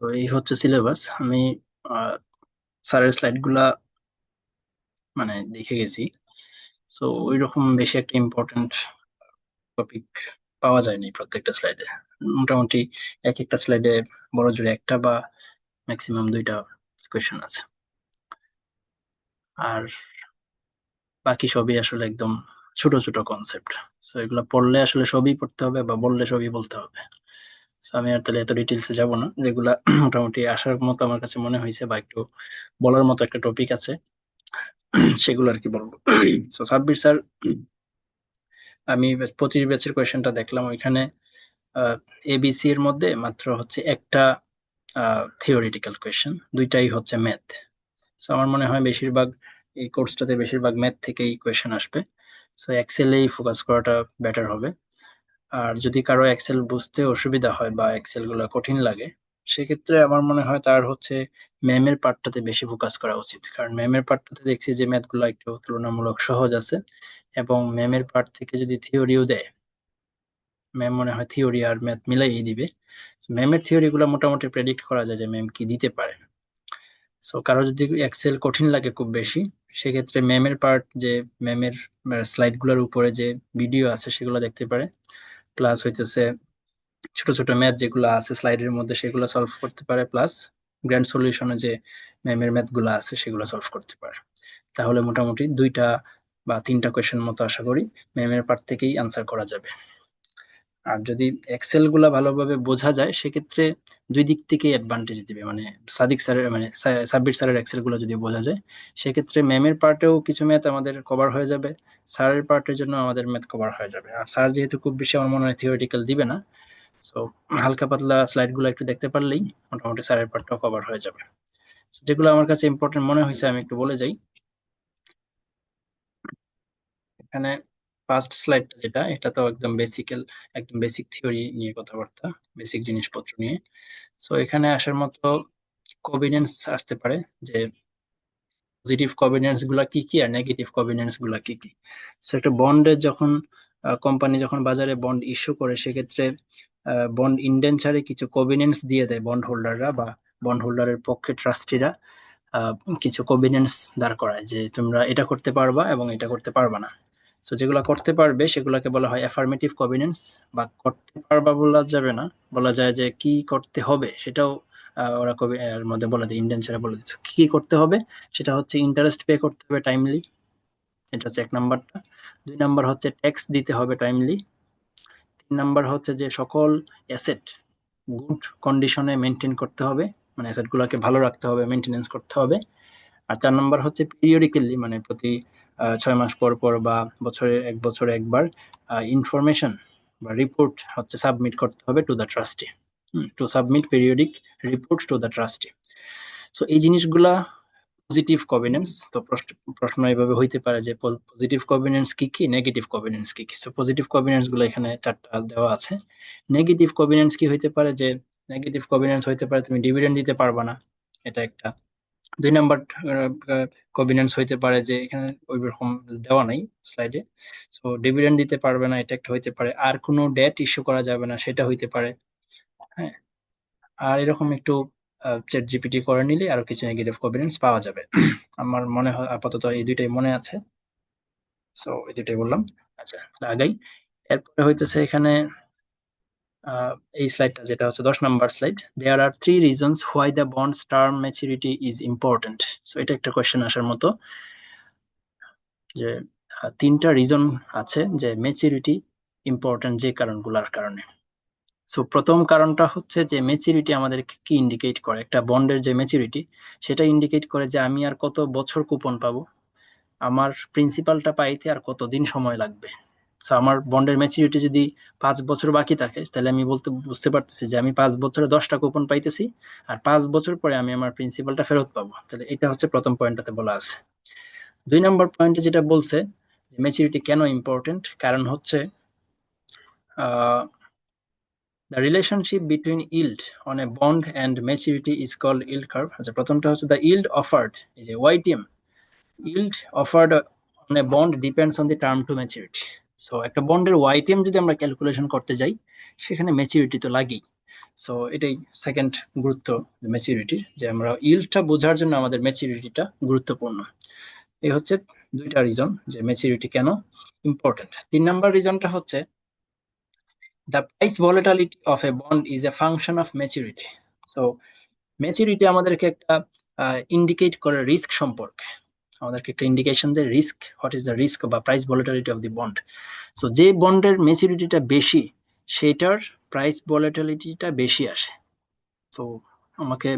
তো এই হচ্ছে সিলেবাস। আমি স্যারের স্লাইড গুলা মানে দেখে গেছি। তো ওই রকম বেশি একটা ইম্পর্টেন্ট টপিক পাওয়া যায়নি প্রত্যেকটা স্লাইডে। মোটামুটি এক একটা স্লাইডে বড় জোরে একটা বা ম্যাক্সিমাম দুইটা কোয়েশ্চেন আছে। আর বাকি সবই আসলে একদম ছোট ছোট কনসেপ্ট। তো এগুলো পড়লে আসলে সবই পড়তে হবে বা বললে সবই বলতে হবে। তো আমি আর তাহলে এত ডিটেলসে যাব না। যেগুলা মোটামুটি আসার মতো আমার কাছে মনে হয়েছে বা একটু বলার মতো একটা টপিক আছে, সেগুলো আর কি বলবো। তো সাব্বির স্যার, আমি 25 ব্যাচের কোয়েশ্চেনটা দেখলাম, ওইখানে এবিসি এর মধ্যে মাত্র হচ্ছে একটা থিওরিটিক্যাল কোয়েশ্চেন, দুইটাই হচ্ছে ম্যাথ। সো আমার মনে হয় বেশিরভাগ এই কোর্সটাতে বেশিরভাগ ম্যাথ থেকেই কোয়েশ্চেন আসবে। সো এক্সেলেই ফোকাস করাটা বেটার হবে। আর যদি কারো এক্সেল বুঝতে অসুবিধা হয় বা এক্সেল গুলো কঠিন লাগে, সেক্ষেত্রে আমার মনে হয় তার হচ্ছে ম্যামের পার্টটাতে বেশি ফোকাস করা উচিত। কারণ ম্যামের পার্টটাতে দেখছি যে ম্যাথ গুলো একটু তুলনামূলক সহজ আছে, এবং ম্যামের পার্ট থেকে যদি থিওরিও দেয়, ম্যাম মনে হয় থিওরি আর ম্যাথ মিলাইয়ে দিবে। ম্যামের থিওরি গুলো মোটামুটি প্রেডিক্ট করা যায় যে ম্যাম কি দিতে পারে। সো কারো যদি এক্সেল কঠিন লাগে খুব বেশি, সেক্ষেত্রে ম্যামের পার্ট, যে ম্যামের স্লাইড গুলোর উপরে যে ভিডিও আছে সেগুলো দেখতে পারে। প্লাস হইতেছে ছোট ছোট ম্যাথ যেগুলো আছে স্লাইডের মধ্যে সেগুলো সলভ করতে পারে। প্লাস গ্র্যান্ড সলিউশনে যে ম্যামের ম্যাথ গুলো আছে সেগুলো সলভ করতে পারে। তাহলে মোটামুটি দুইটা বা তিনটা কোয়েশ্চেন মতো আশা করি ম্যামের পার্ট থেকেই আনসার করা যাবে। আর যদি এক্সেল গুলা ভালোভাবে বোঝা যায়, সেক্ষেত্রে দুই দিক থেকেই অ্যাডভান্টেজ দিবে। মানে সাদিক স্যারের মানে সাব্বির স্যারের এক্সেল গুলো যদি বোঝা যায়, সেক্ষেত্রে ম্যামের পার্টেও কিছু ম্যাথ আমাদের কভার হয়ে যাবে, স্যারের পার্টের জন্য আমাদের ম্যাথ কভার হয়ে যাবে। আর স্যার যেহেতু খুব বেশি আমার মনে হয় থিওরিটিক্যাল দিবে না, তো হালকা পাতলা স্লাইড গুলো একটু দেখতে পারলেই মোটামুটি স্যারের পার্টটাও কভার হয়ে যাবে। যেগুলো আমার কাছে ইম্পর্টেন্ট মনে হয়েছে আমি একটু বলে যাই। এখানে ফার্স্ট স্লাইড যেটা, এটা তো একদম বেসিক্যাল, একদম বেসিক থিওরি নিয়ে কথাবার্তা, বেসিক জিনিসপত্র নিয়ে। তো এখানে আসার মতো কোভিনেন্স আসতে পারে, যে পজিটিভ কোভিনেন্স গুলা কি কি আর নেগেটিভ কোভিনেন্স গুলা কি কি। তো একটা বন্ডের যখন কোম্পানি যখন বাজারে বন্ড ইস্যু করে, সেক্ষেত্রে বন্ড ইনডেঞ্চারে কিছু কোভিনেন্স দিয়ে দেয় বন্ড হোল্ডাররা বা বন্ড হোল্ডারের পক্ষে ট্রাস্টিরা আহ, কিছু কোভিনেন্স দাঁড় করায় যে তোমরা এটা করতে পারবা এবং এটা করতে পারবা না। তো যেগুলো করতে পারবে সেগুলোকে বলা হয় অ্যাফার্মেটিভ কোভিনেন্স। বা করতে পারবা বলা যাবে না, বলা যায় যে কি করতে হবে সেটাও ওরা কবি এর মধ্যে বলে দেয়, ইন্ডেন্সারে বলে দিচ্ছে কি কি করতে হবে। সেটা হচ্ছে ইন্টারেস্ট পে করতে হবে টাইমলি, এটা হচ্ছে এক নাম্বারটা। দুই নাম্বার হচ্ছে ট্যাক্স দিতে হবে টাইমলি। তিন নাম্বার হচ্ছে যে সকল অ্যাসেট গুড কন্ডিশনে মেনটেন করতে হবে, মানে অ্যাসেট গুলোকে ভালো রাখতে হবে, মেনটেনেন্স করতে হবে। আর চার নাম্বার হচ্ছে পিরিয়ডিক্যালি, মানে প্রতি 6 মাস পর পর বা বছরে একবার ইনফরমেশন বা রিপোর্ট হচ্ছে সাবমিট করতে হবে to the trustee, to submit periodic report to the trustee. So এই জিনিসগুলা পজিটিভ কভিনেন্স। তো প্রশ্ন এইভাবে হইতে পারে যে পজিটিভ কভিনেন্স কি কি, নেগেটিভ কভিনেন্স কি কি। সো পজিটিভ কভিনেন্স গুলো এখানে চারটা দেওয়া আছে। নেগেটিভ কভিনেন্স কি হইতে পারে, যে নেগেটিভ কভিনেন্স হইতে পারে তুমি ডিভিডেন্ড দিতে পারবা না, এটা একটা। দুই নাম্বার কভিনেন্স হইতে পারে, যে এখানে ওই রকম দেওয়া নাই স্লাইডে, তো ডিভিডেন্ড দিতে পারবে না, এটা একটা হইতে পারে। আর কোনো ডেট ইস্যু করা যাবে না, সেটা হইতে পারে। হ্যাঁ, আর এরকম একটু চ্যাট জিপিটি করে নিলে আরো কিছু নেগেটিভ কভিডেন্স পাওয়া যাবে। আমার মনে হয় আপাতত এই দুইটাই মনে আছে। সো এই দুইটাই বললাম। আচ্ছা, আগাই। এরপরে হইতেছে এখানে আহ, এই স্লাইডটা যেটা হচ্ছে 10 নম্বর slide, there are three reasons why the bonds term maturity is important. So এটা একটা কোয়েশ্চেন আসার মতো, যে তিনটা রিজন আছে যে ম্যাচুরিটি ইম্পর্টেন্ট যে কারণগুলোর কারণে। সো প্রথম কারণটা হচ্ছে যে ম্যাচুরিটি আমাদের কি ইন্ডিকেট করে, একটা বন্ডের যে ম্যাচুরিটি সেটা ইন্ডিকেট করে যে আমি আর কত বছর কুপন পাবো, আমার প্রিন্সিপালটা পাইতে আর কতদিন সময় লাগবে। সো আমার বন্ডের ম্যাচুরিটি যদি 5 বছর বাকি থাকে, তাহলে আমি বুঝতে পারতেছি যে আমি 5 বছরে 10টা কুপন পাইতেছি, আর 5 বছর পরে আমি আমার প্রিন্সিপালটা ফেরত পাবো। তাহলে এটা হচ্ছে প্রথম পয়েন্টটাতে বলা আছে। দুই নম্বর পয়েন্টে যেটা বলছে ম্যাচুরিটি কেন ইম্পর্টেন্ট, কারণ হচ্ছে the relationship between yield on a bond and maturity is called yield curve. আচ্ছা, প্রথমটা হচ্ছে দ্য ইল্ড অফার্ড, এই যে YTM, yield offered on a bond depends on the term to maturity. তো একটা বন্ডের ওয়াইটিএম যদি আমরা ক্যালকুলেশন করতে যাই, সেখানে ম্যাচুরিটি তো লাগেই। সো এটাই সেকেন্ড গুরুত্ব ম্যাচুরিটির, যে আমরা ইল্ডটা বোঝার জন্য আমাদের ম্যাচুরিটিটা গুরুত্বপূর্ণ। এই হচ্ছে দুইটা রিজন যে ম্যাচুরিটি কেন ইম্পর্টেন্ট। 3 নাম্বার রিজনটা হচ্ছে the price volatility of a bond is a function of maturity. So maturity আমাদেরকে একটা ইন্ডিকেট করে রিস্ক সম্পর্কে, আমাদেরকে একটা ইন্ডিকেশন দেয় risk, what is the risk বা price volatility of the bond. So যে বন্ডের ম্যাচুরিটিটা বেশি সেটার প্রাইস ভলাটিলিটিটা বেশি আসে। তো আমাকে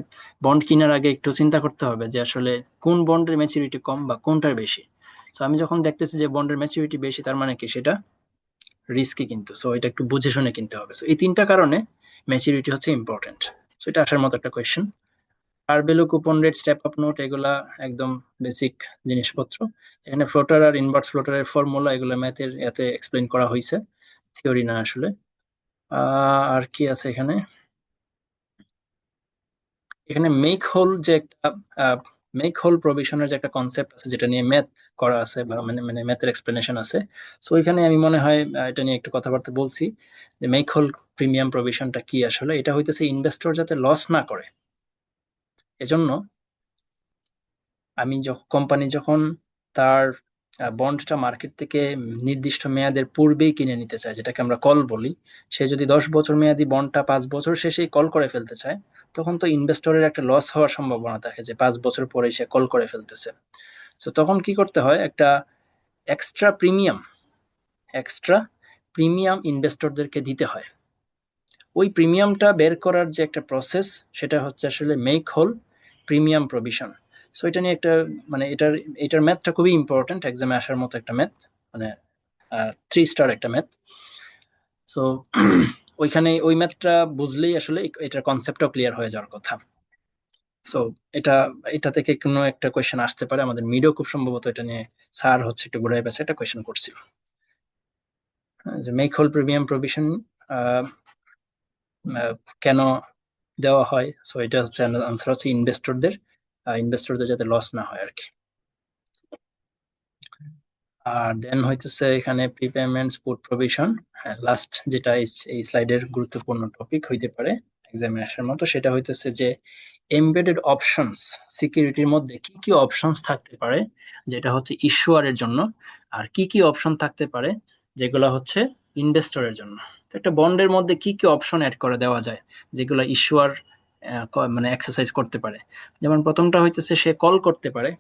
বন্ড কেনার আগে একটু চিন্তা করতে হবে যে আসলে কোন বন্ডের ম্যাচুরিটি কম বা কোনটার বেশি। সো আমি যখন দেখতেছি যে বন্ডের ম্যাচুরিটি বেশি, তার মানে কি সেটা রিস্কি, কিন্তু সো এটা একটু বুঝে শুনে কিনতে হবে। সো এই 3টা কারণে ম্যাচুরিটি হচ্ছে ইম্পর্টেন্ট। সো এটা আসার মতো একটা কোয়েশ্চেন। আর value, coupon rate, step up note, এগুলা একদম বেসিক জিনিসপত্র। এখানে ফ্লোটার আর ইনভার্স ফ্লোটারের ফর্মুলা, এগুলো ম্যাথের এতে এক্সপ্লেন করা হয়েছে, থিওরি না আসলে। আর কি আছে এখানে, এখানে মেক হোল যে একটা মেক হোল প্রভিশনের যে একটা কনসেপ্ট আছে, যেটা নিয়ে ম্যাথ করা আছে বা মানে মানে ম্যাথের এক্সপ্লেনেশন আছে। সো এখানে আমি মনে হয় এটা নিয়ে একটু কথাবার্তা বলছি, যে মেক হোল প্রিমিয়াম প্রভিশনটা কি আসলে। এটা হইতেছে ইনভেস্টর যাতে লস না করে, এজন্য আমি যখন কোম্পানি যখন তার বন্ডটা মার্কেট থেকে নির্দিষ্ট মেয়াদের পূর্বেই কিনে নিতে চায়, যেটাকে আমরা কল বলি, সে যদি 10 বছর মেয়াদি বন্ডটা 5 বছর শেষেই কল করে ফেলতে চায়, তখন তো ইনভেস্টরের একটা লস হওয়ার সম্ভাবনা থাকে যে 5 বছর পরে সে কল করে ফেলতেছে। তো তখন কি করতে হয়, একটা এক্সট্রা প্রিমিয়াম এক্সট্রা প্রিমিয়াম ইনভেস্টরদেরকে দিতে হয়। ওই প্রিমিয়ামটা বের করার যে একটা প্রসেস, সেটা হচ্ছে আসলে make whole premium provision. So এটা নিয়ে একটা মানে এটার ম্যাথটা খুবই ইম্পর্টেন্ট, এক্সামে আসার মতো একটা ম্যাথ, মানে 3 স্টার একটা ম্যাথ। সো ওইখানে ওই ম্যাথটা বুঝলেই আসলে এটার কনসেপ্টটাও ক্লিয়ার হয়ে যাওয়ার কথা। সো এটা এটা থেকে কোনো একটা কোয়েশ্চেন আসতে পারে, আমাদের মিডও খুব সম্ভবত এটা নিয়ে স্যার হচ্ছে একটু ঘুরাই পেছে একটা কোয়েশ্চেন করছিল, যে মেক হোল প্রিমিয়াম প্রভিশন কেন দেওয়া হয়। সো এটা হচ্ছে আনসার হচ্ছে ইনভেস্টরদের যাতে লস না হয় আর কি। আর দেন হইতেছে এখানে প্রিপেমেন্টস, পুট প্রভিশন। হ্যাঁ, লাস্ট যেটা এই স্লাইডের গুরুত্বপূর্ণ টপিক হইতে পারে এক্সামে আসার মতো, সেটা হইতেছে যে এমবেডেড অপশনস সিকিউরিটির মধ্যে কি কি অপশনস থাকতে পারে যেটা হচ্ছে ইস্যুয়ারের জন্য, আর কি কি অপশন থাকতে পারে যেগুলো হচ্ছে ইনভেস্টরের জন্য। তো একটা বন্ডের মধ্যে কি কি অপশন অ্যাড করে দেওয়া যায় যেগুলো ইস্যুয়ার মানে এক্সারসাইজ করতে পারে। যেমন প্রথমটা হইতেছে সে কল করতে পারে,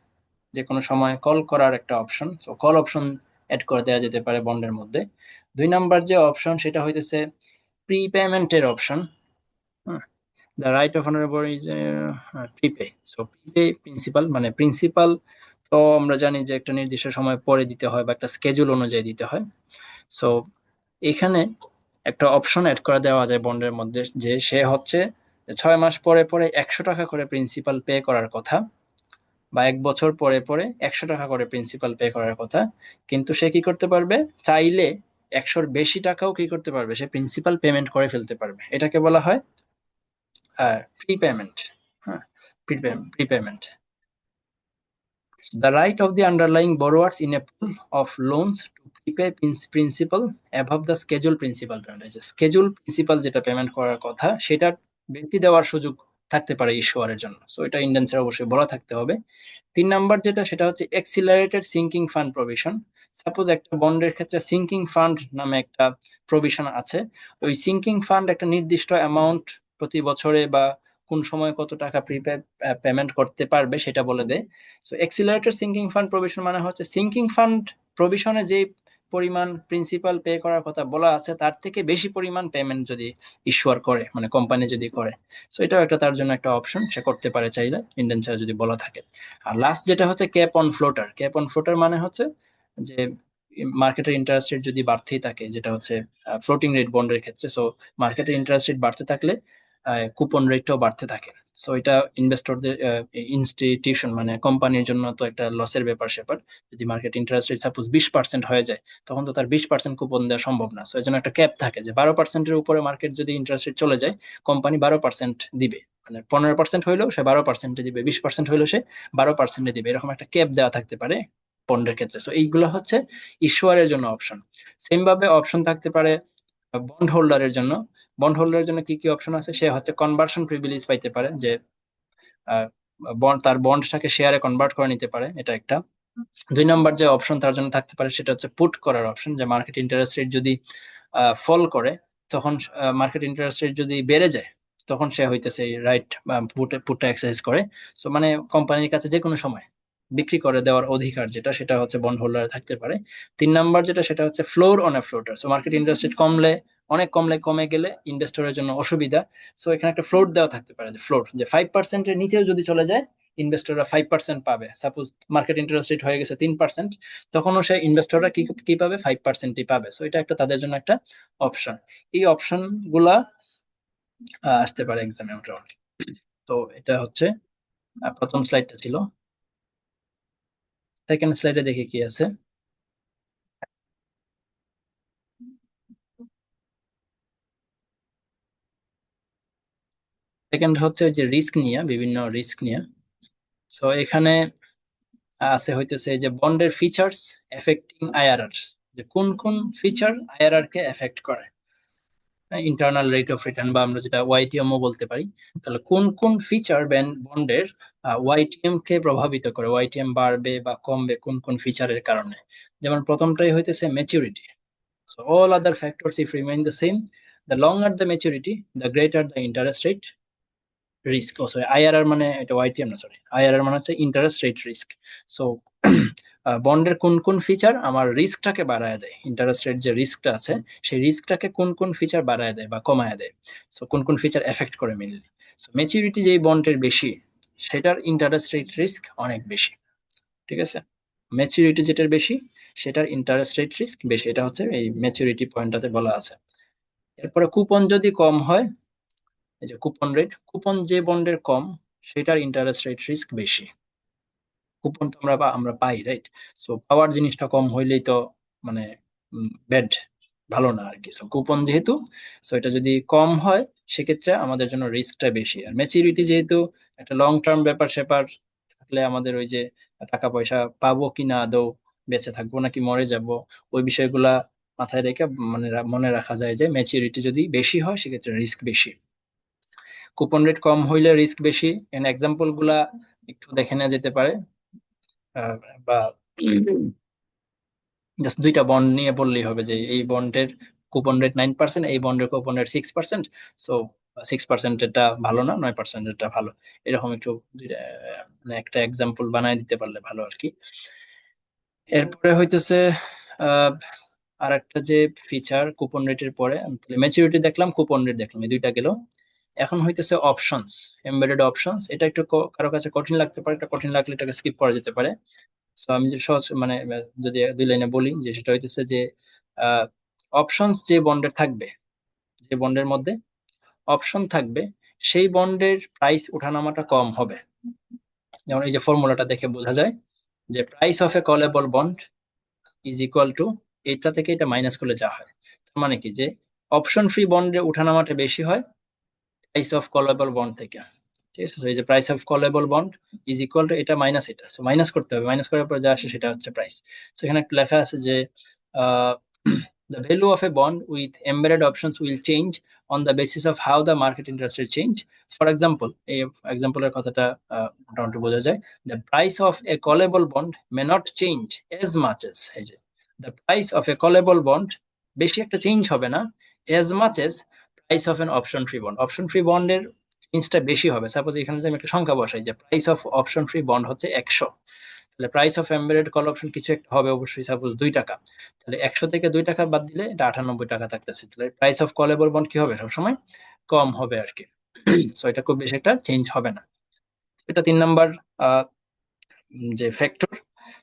যে কোনো সময় কল করার একটা অপশন, তো কল অপশন অ্যাড করে দেওয়া যেতে পারে বন্ডের মধ্যে। 2 নাম্বার যে অপশন সেটা হইতেছে প্রিপেমেন্টের option. The right of honourable is prepay. So prepay principal, মানে প্রিন্সিপাল তো আমরা জানি যে একটা নির্দিষ্ট সময় পরে দিতে হয় বা একটা স্কেজুল অনুযায়ী দিতে হয়। সো এখানে একটা অপশন অ্যাড করে দেওয়া যায় বন্ডের মধ্যে, যে সে হচ্ছে 6 মাস পরে পরে 100 টাকা করে প্রিন্সিপাল পে করার কথা, বা 1 বছর পরে পরে 100 টাকা করে প্রিন্সিপাল পে করার কথা। কিন্তু সে কি করতে পারবে, চাইলে 100-র বেশি টাকাও কি করতে পারবে, সে প্রিন্সিপাল পেমেন্ট করে ফেলতে পারবে। এটাকে বলা হয় প্রিপেমেন্ট। হ্যাঁ, prepayment, the right of the underlying borrowers in a pool of loans to prepay principal above the schedule principal payment। Schedule principal যেটা পেমেন্ট করার কথা, সেটা বেশি দেওয়ার সুযোগ থাকতে পারে ইস্যুয়ারের জন্য। সো এটা ইন্ডেন্সের অবশ্যই বলা থাকতে হবে। 3 নাম্বার যেটা, সেটা হচ্ছে accelerated sinking fund provision. Suppose একটা বন্ডের ক্ষেত্রে সিঙ্কিং ফান্ড নামে একটা প্রভিশন আছে। ওই সিঙ্কিং ফান্ড একটা নির্দিষ্ট অ্যামাউন্ট প্রতি বছরে বা কোন সময় কত টাকা প্রিপে পেমেন্ট করতে পারবে সেটা বলে দেয়। So accelerated sinking fund provision মানে হচ্ছে সিঙ্কিং ফান্ড প্রভিশনে যে পরিমাণ প্রিন্সিপাল পে করার কথা বলা আছে তার থেকে বেশি পরিমাণ পেমেন্ট যদি ইস্যুয়ার করে, মানে কোম্পানি যদি করে। সো এটাও একটা তার জন্য একটা অপশন, সে করতে পারে চাইলে, ইন্ডেন্সার যদি বলা থাকে। আর লাস্ট যেটা হচ্ছে cap on floater. Cap on floater মানে হচ্ছে যে মার্কেটের ইন্টারেস্ট রেট যদি বাড়তেই থাকে, যেটা হচ্ছে ফ্লোটিং রেট বন্ডের ক্ষেত্রে। সো মার্কেটের ইন্টারেস্ট রেট বাড়তে থাকলে কুপন রেটটাও বাড়তে থাকে। সো এটা ইনভেস্টরদের ইনস্টিটিউশন মানে কোম্পানির জন্য তো একটা লসের ব্যাপার স্যাপার। যদি মার্কেট ইন্টারেস্ট রেট সাপোজ 20% হয়ে যায়, তখন তো তার 20% কুপন দেওয়া সম্ভব না। সো এই জন্য একটা ক্যাপ থাকে যে 12%-এর উপরে মার্কেট যদি ইন্টারেস্ট রেট চলে যায়, কোম্পানি 12% দিবে। মানে 15% হইলেও সে 12% দিবে, 20% হইলেও সে 12% দিবে, এরকম একটা ক্যাপ দেওয়া থাকতে পারে বন্ডের ক্ষেত্রে। সো এইগুলো হচ্ছে ইস্যুয়ারের জন্য অপশন। সেম ভাবে অপশন থাকতে পারে বন্ড হোল্ডারের জন্য কি কি অপশন আছে? সে হচ্ছে কনভার্সন প্রিভিলেজ পাইতে পারে, যে বন্ড, তার বন্ডটাকে শেয়ারে কনভার্ট করে নিতে পারে, এটা একটা। 2 নম্বর যে অপশন তার জন্য থাকতে পারে সেটা হচ্ছে পুট করার অপশন, যে মার্কেট ইন্টারেস্ট রেট যদি ফল করে, তখন মার্কেট ইন্টারেস্ট রেট যদি বেড়ে যায়, তখন সে হইতেছে রাইট পুটটা এক্সারসাইজ করে। সো মানে কোম্পানির কাছে যে কোনো সময় বিক্রি করে দেওয়ার অধিকার যেটা, সেটা হচ্ছে বন্ড হোল্ডারে থাকতে পারে। 3 নম্বর যেটা, সেটা হচ্ছে floor on a floater. So market interest rate অনেক কমলে, কমে গেলে ইনভেস্টরের জন্য অসুবিধা। সো এখানে একটা ফ্লোর দেওয়া থাকতে পারে, যে ফ্লোর যে 5%-এর নিচেও যদি চলে যায়, ইনভেস্টররা 5% পাবে। সাপোজ মার্কেট ইন্টারেস্ট রেট হয়ে গেছে 3%, তখনও সে ইনভেস্টররা কি কি পাবে? 5%ই পাবে। সো এটা একটা তাদের জন্য একটা অপশন। এই অপশন গুলা আসতে পারে এক্সামে মোটামুটি। তো এটা হচ্ছে প্রথম স্লাইডটা ছিল। সেকেন্ড স্লাইডে দেখি কি আছে। সেকেন্ড হচ্ছে যে রিস্ক নিয়ে, বিভিন্ন রিস্ক নিয়ে। তো এখানে আছে হইতেছে যে বন্ডের ফিচার্স এফেক্টিং আইআরআর, যে কোন কোন ফিচার আইআরআর কে এফেক্ট করে, ইন্টারনাল রেট অফ রিটার্ন, বা আমরা যেটা ওয়াইটিএম ও বলতে পারি। তাহলে কোন কোন ফিচার বন্ডের ওয়াইটিএম কে প্রভাবিত করে, ওয়াইটিএম বাড়বে বা কমবে কোন কোন ফিচারের কারণে। যেমন প্রথমটাই হইতেছে maturity. So all other factors if remain the same, the longer the maturity, the greater the interest rate risk. Oh, sorry, IRR মানে এটা YTM না, সরি, IRR মানে হচ্ছে ইন্টারেস্ট রেট রিস্ক। সো বন্ডের কোন কোন ফিচার আমার রিস্কটাকে বাড়ায় দেয়, ইন্টারেস্ট রেট যে রিস্কটা আছে, সেই রিস্কটাকে কোন কোন ফিচার বাড়ায় দেয় বা কমায় দেয়। সো কোন কোন ফিচার এফেক্ট করে মেইনলি। ম্যাচুরিটি যেই বন্ডের বেশি, সেটার ইন্টারেস্ট রেট রিস্ক অনেক বেশি। ঠিক আছে, ম্যাচুরিটি যেটার বেশি, সেটার ইন্টারেস্ট রেট রিস্ক বেশি। এটা হচ্ছে এই ম্যাচুরিটি পয়েন্টটাতে বলা আছে। এরপরে কুপন যদি কম হয়, এই যে কুপন যে বন্ডের কম, সেটার ইন্টারেস্ট রেট রিস্ক বেশি। কুপন তো আমরা পাই, রাইট? সো পাওয়ার জিনিসটা কম হইলেই তো মানে ব্যাড, ভালো না আর কি। সো কুপন যেহেতু, সো এটা যদি কম হয়, সেক্ষেত্রে আমাদের জন্য রিস্কটা বেশি। আর ম্যাচুরিটি যেহেতু একটা লং টার্ম ব্যাপার স্যাপার, থাকলে আমাদের ওই যে টাকা পয়সা পাবো কি না, আদৌ বেঁচে থাকবো নাকি মরে যাব, ওই বিষয়গুলা মাথায় রেখে মনে রাখা যায় যে ম্যাচুরিটি যদি বেশি হয়, সেক্ষেত্রে রিস্ক বেশি। কুপন রেট কম হইলে রিস্ক বেশি। এন এক্সাম্পল গুলা একটু দেখে নেওয়া যেতে পারে, বা জাস্ট 2টা বন্ড নিয়ে বললেই হবে যে এই বন্ডের কুপন রেট 9%, এই বন্ডের কুপন রেট 6%। সো 6% এটা ভালো না, 9% এটা ভালো। এরকম একটু মানে একটা এক্সাম্পল বানায় দিতে পারলে ভালো আর কি। এরপরে হইতেছে আহ আর একটা যে ফিচার কুপন রেটের পরে, ম্যাচুরিটি দেখলাম, কুপন রেট দেখলাম, এই 2টা গেল। এখন হইতেছে অপশনস, এমবেডেড অপশনস। এটা একটু কারো কাছে কঠিন লাগতে পারে, এটা কঠিন লাগলে এটাকে স্কিপ করা যেতে পারে। তো আমি যে সহজ মানে যদি 2 লাইনে বলি, যে সেটা হইতেছে যে অপশনস যে বন্ডের থাকবে, যে বন্ডের মধ্যে অপশন থাকবে, সেই বন্ডের প্রাইস ওঠানামাটা কম হবে। যেমন এই যে ফর্মুলাটা দেখে বোঝা যায় যে price of a callable bond is equal to, এটা থেকে এটা মাইনাস করলে যা হয়, তার মানে কি, যে অপশন ফ্রি বন্ডের ওঠানামাটা বেশি হয় প্রাইস অফ কলেবল বন্ড থেকে। ঠিক আছে, তো এই যে price of callable bond is equal to এটা মাইনাস এটা, সো মাইনাস করতে হবে, মাইনাস করার পর যা আসে সেটা হচ্ছে প্রাইস। তো এখানে একটা লেখা আছে যে the value of a bond with embedded options will change on the basis of how the market interest rate change. For example, এই এক্সাম্পলের কথাটা মোটামুটি বোঝা যায়, the price of a callable bond may not change as much as, এই যে the price of a callable bond বেশি একটা change হবে না, as much as price of an option free bond, option free বন্ডের চেঞ্জটা বেশি হবে। সাপোজ এখানে যদি আমি একটা সংখ্যা বসাই, যে price of option free bond হচ্ছে 100, তাহলে price of embedded call option কিছু একটা হবে অবশ্যই, সাপোজ 2 টাকা। তাহলে 100 থেকে 2 টাকা বাদ দিলে এটা 98 টাকা থাকতেছে। তাহলে প্রাইস অফ কলেবল বন্ড কি হবে? সবসময় কম হবে আর কি। সো এটা খুব বেশি একটা চেঞ্জ হবে না। এটা 3 নাম্বার যে ফ্যাক্টর।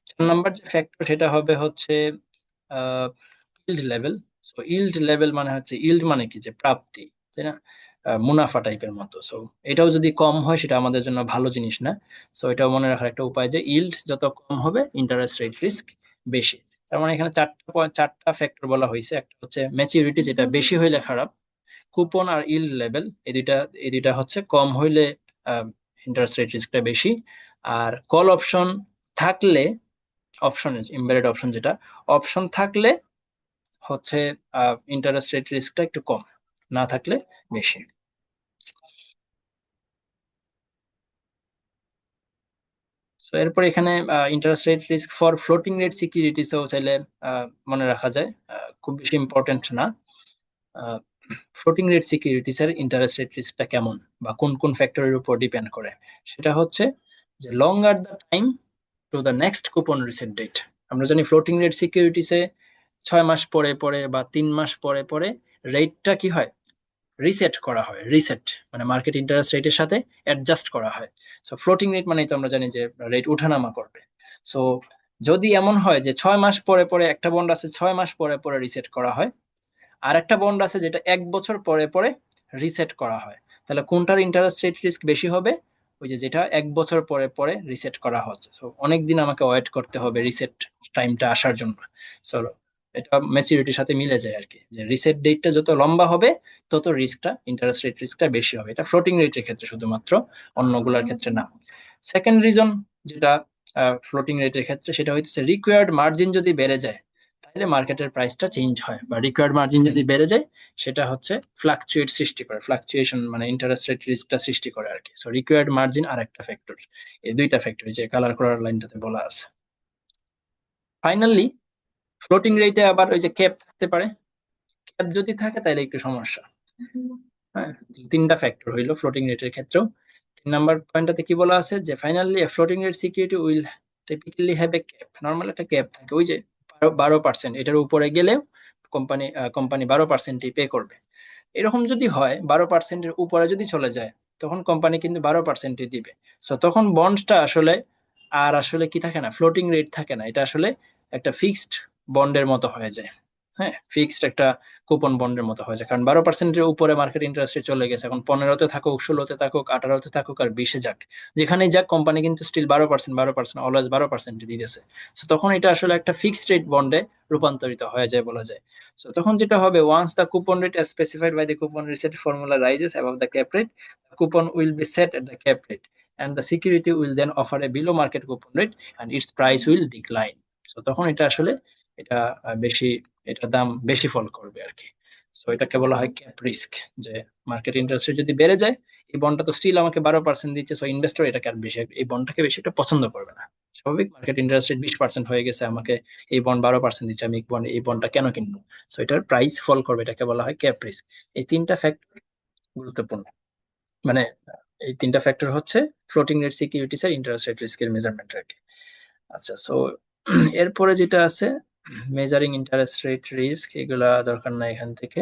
4 নাম্বার যে ফ্যাক্টর, সেটা হবে হচ্ছে yield level. So yield level মানে হচ্ছে, ইল্ড মানে কি, যে প্রাপ্তি, তাই না? মুনাফা টাইপের মতো। সো এটাও যদি কম হয়, সেটা আমাদের জন্য ভালো জিনিস না। সো এটাও মনে রাখার একটা উপায়, যে ইল্ড যত কম হবে ইন্টারেস্ট রেট রিস্ক বেশি। তার মানে এখানে চারটা ফ্যাক্টর বলা হয়েছে। একটা হচ্ছে ম্যাচুরিটি, যেটা বেশি হইলে খারাপ। কুপন আর ইল্ড লেভেল, এই দুইটা হচ্ছে কম হইলে ইন্টারেস্ট রেট রিস্কটা বেশি। আর কল অপশন থাকলে, অপশন এমবেডেড অপশন যেটা, অপশন থাকলে হচ্ছে ইন্টারেস্ট রেট রিস্কটা একটু কম, না থাকলে বেশি। তো এরপর এখানে interest rate risk for floating rate সিকিউরিটিসও চাইলে মনে রাখা যায়, খুব বেশি ইম্পর্টেন্ট না। ফ্লোটিং রেট সিকিউরিটিস এর ইন্টারেস্ট রেট রিস্কটা কেমন বা কোন কোন ফ্যাক্টরের উপর ডিপেন্ড করে, সেটা হচ্ছে যে longer the time to the next coupon reset date. আমরা জানি ফ্লোটিং রেট সিকিউরিটিসে 6 মাস পরে পরে বা 3 মাস পরে পরে রেটটা কি হয়, রিসেট করা হয়। রিসেট মানে মার্কেট ইন্টারেস্ট রেটের সাথে অ্যাডজাস্ট করা হয়। সো ফ্লোটিং রেট মানেই তো আমরা জানি যে রেট ওঠানামা করবে। সো যদি এমন হয় যে 6 মাস পরে পরে একটা বন্ড আছে, 6 মাস পরে পরে রিসেট করা হয়, আর একটা বন্ড আছে যেটা 1 বছর পরে পরে রিসেট করা হয়, তাহলে কোনটার ইন্টারেস্ট রেট রিস্ক বেশি হবে? ওই যে যেটা 1 বছর পরে পরে রিসেট করা হচ্ছে। সো অনেকদিন আমাকে ওয়েট করতে হবে রিসেট টাইমটা আসার জন্য। সো এটা ম্যাচুরিটির সাথে মিলে যায় আর কি, যে রিসেট ডেটটা যত লম্বা হবে তত রিস্কটা, ইন্টারেস্ট রেট রিস্কটা বেশি হবে। এটা ফ্লোটিং রেটের ক্ষেত্রে শুধুমাত্র, অন্যগুলোর ক্ষেত্রে না। সেকেন্ড রিজন যেটা ফ্লোটিং রেটের ক্ষেত্রে, সেটা হইতেছে রিকোয়ার্ড মার্জিন যদি বেড়ে যায় তাহলে মার্কেটের প্রাইসটা চেঞ্জ হয়, বা রিকোয়ার্ড মার্জিন যদি বেড়ে যায় সেটা হচ্ছে ফ্লাকচুয়েট সৃষ্টি করে, ফ্লাকচুয়েশন মানে ইন্টারেস্ট রেট রিস্কটা সৃষ্টি করে আর কি। সো রিকোয়ার্ড মার্জিন আর একটা ফ্যাক্টর, এই দুইটা ফ্যাক্টর যে কালার করার লাইনটাতে বলা আছে। ফাইনালি ফ্লোটিং রেটে আবার ওই যে ক্যাপ থাকতে পারে, ক্যাপ যদি থাকে তাহলে একটু সমস্যা। হ্যাঁ, তিনটা ফ্যাক্টর হইলো ফ্লোটিং রেটের ক্ষেত্রেও। 3 নাম্বার পয়েন্টটাতে কি বলা আছে যে finally floating rate security will typically have A cap, normal একটা ক্যাপ থাকে, ওই যে 12%, এটার উপরে গেলেও কোম্পানি কোম্পানি 12%ই পে করবে। এরকম যদি হয়, 12%-এর উপরে যদি চলে যায়, তখন কোম্পানি কিন্তু 12%ই দিবে। সো তখন বন্ডটা আসলে আর আসলে কি থাকে না, ফ্লোটিং রেট থাকে না, এটা আসলে একটা ফিক্সড বন্ডের মতো হয়ে যায়। হ্যাঁ, ফিক্সড একটা কুপন বন্ডের মতো হয়ে যায়, কারণ 12%-এর উপরে মার্কেট ইন্টারেস্ট রেট চলে গেছে। এখন 15-তে থাকুক, 16-তে থাকুক, 18-তে থাকুক আর 20-এ যাক, যেখানেই যাক কোম্পানি কিন্তু স্টিল 12%, 12% অলওয়েজ 12% দিতেছে। তো তখন এটা আসলে একটা ফিক্সড রেট বন্ডে রূপান্তরিত হয়ে যায় বলা যায়। So তখন যেটা হবে, once the coupon rate as specified by the coupon reset formula rises above the cap rate, the coupon will be set at the cap rate and the security will then offer a below market coupon rate and its price will decline. So তখন এটা আসলে এটা বেশি, এটা দাম বেশি ফল করবে আর কি। তো এটাকে বলা হয় ক্যাপ রিস্ক, যে মার্কেট ইন্টারেস্ট যদি বেড়ে যায়, এই বন্ডটা তো স্টিল আমাকে 12% দিচ্ছে, সো ইনভেস্টর এটাকে আর বেশি, এই বন্ডটাকে বেশি একটা পছন্দ করবে না। স্বাভাবিক, মার্কেট ইন্টারেস্ট রেট 20% হয়ে গেছে, আমাকে এই বন্ড 12% দিচ্ছে, আমি এই বন্ডটা কেন কিনবো? সো এটার প্রাইস ফল করবে, এটাকে বলা হয় ক্যাপ রিস্ক। এই তিনটা ফ্যাক্টর গুরুত্বপূর্ণ, মানে এই তিনটা ফ্যাক্টর হচ্ছে ফ্লোটিং রেট সিকিউরিটিস এর ইন্টারেস্ট রেট রিস্কের মেজারমেন্ট আর কি। আচ্ছা, সো এরপরে যেটা আছে মেজারিং ইন্টারেস্ট রেট রিস্ক, এগুলা দরকার নাই এখান থেকে।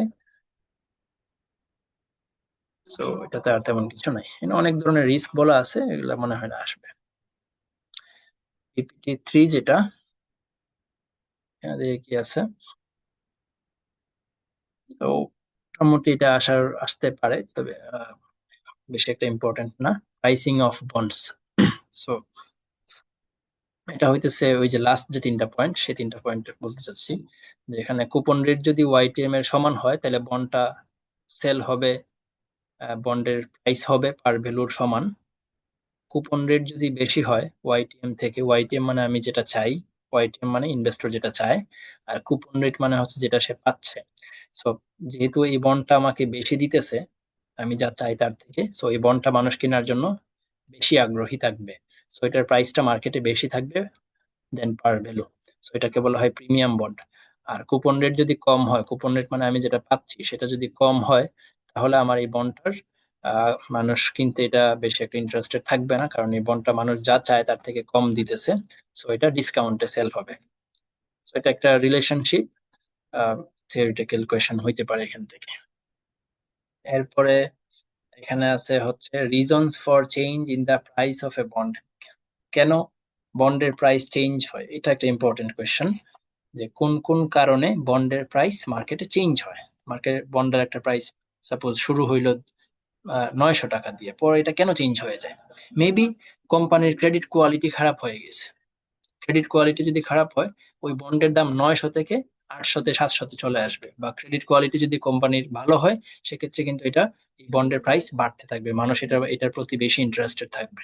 তো এটাতে আর তেমন কিছু নাই, এখানে অনেক ধরনের রিস্ক বলা আছে, এগুলা মনে হয় না আসবে। পিপিটি 3 যেটা, এখানে দেখি কি আছে। তো মোটামুটি এটা আসতে পারে, তবে বেশি একটা ইম্পর্টেন্ট না। প্রাইসিং অফ বন্ডস, সো এটা হইতেছে ওই যে লাস্ট যে 3টা পয়েন্ট, সেই 3টা পয়েন্ট বলতে চাচ্ছি। যে এখানে কুপন রেট যদি ওয়াইটিএম এর সমান হয় তাহলে বন্ডটা সেল হবে, বন্ডের প্রাইস হবে পার ভ্যালুর সমান। কুপন রেট যদি বেশি হয় ওয়াইটিএম থেকে, ওয়াইটিএম মানে আমি যেটা চাই, ওয়াইটিএম মানে ইনভেস্টর যেটা চায়, আর কুপন রেট মানে হচ্ছে যেটা সে পাচ্ছে। সো যেহেতু এই বন্ডটা আমাকে বেশি দিতেছে আমি যা চাই তার থেকে, সো এই বন্ডটা মানুষ কেনার জন্য বেশি আগ্রহী থাকবে। সো এটার প্রাইসটা মার্কেটে বেশি থাকবে দেন পার ভ্যালু। সো এটাকে বলা হয় প্রিমিয়াম বন্ড। আর কুপন রেট যদি কম হয়, কুপন রেট মানে আমি যেটা পাচ্ছি সেটা যদি কম হয়, তাহলে আমার এই বন্ডটার মানুষ কিনতে এটা বেশি একটা ইন্টারেস্টেড থাকবে না, কারণ এই বন্ডটা মানুষ যা চায় তার থেকে কম দিতেছে। সো এটা ডিসকাউন্টে সেল হবে। সো এটা একটা রিলেশনশিপ থিওরিটিক্যাল কোয়েশ্চেন হইতে পারে এখান থেকে। এরপরে এখানে আছে হচ্ছে reasons for change in the price of a bond. কেন বন্ডের প্রাইস চেঞ্জ হয়, এটা একটা ইম্পর্টেন্ট কোয়েশ্চেন। যে কোন কোন কারণে বন্ডের প্রাইস মার্কেটে চেঞ্জ হয়। মার্কেট বন্ডের একটা প্রাইস সাপোজ শুরু হইলো 900 টাকা দিয়ে, পরে এটা কেন চেঞ্জ হয়ে যায়? মেবি কোম্পানির ক্রেডিট কোয়ালিটি খারাপ হয়ে গেছে। ক্রেডিট কোয়ালিটি যদি খারাপ হয়, ওই বন্ডের দাম 900 থেকে 800-তে 700-তে চলে আসবে। বা ক্রেডিট কোয়ালিটি যদি কোম্পানির ভালো হয়, সেক্ষেত্রে কিন্তু এটা এই বন্ডের প্রাইস বাড়তে থাকবে, মানুষ এটার প্রতি বেশি ইন্টারেস্টেড থাকবে।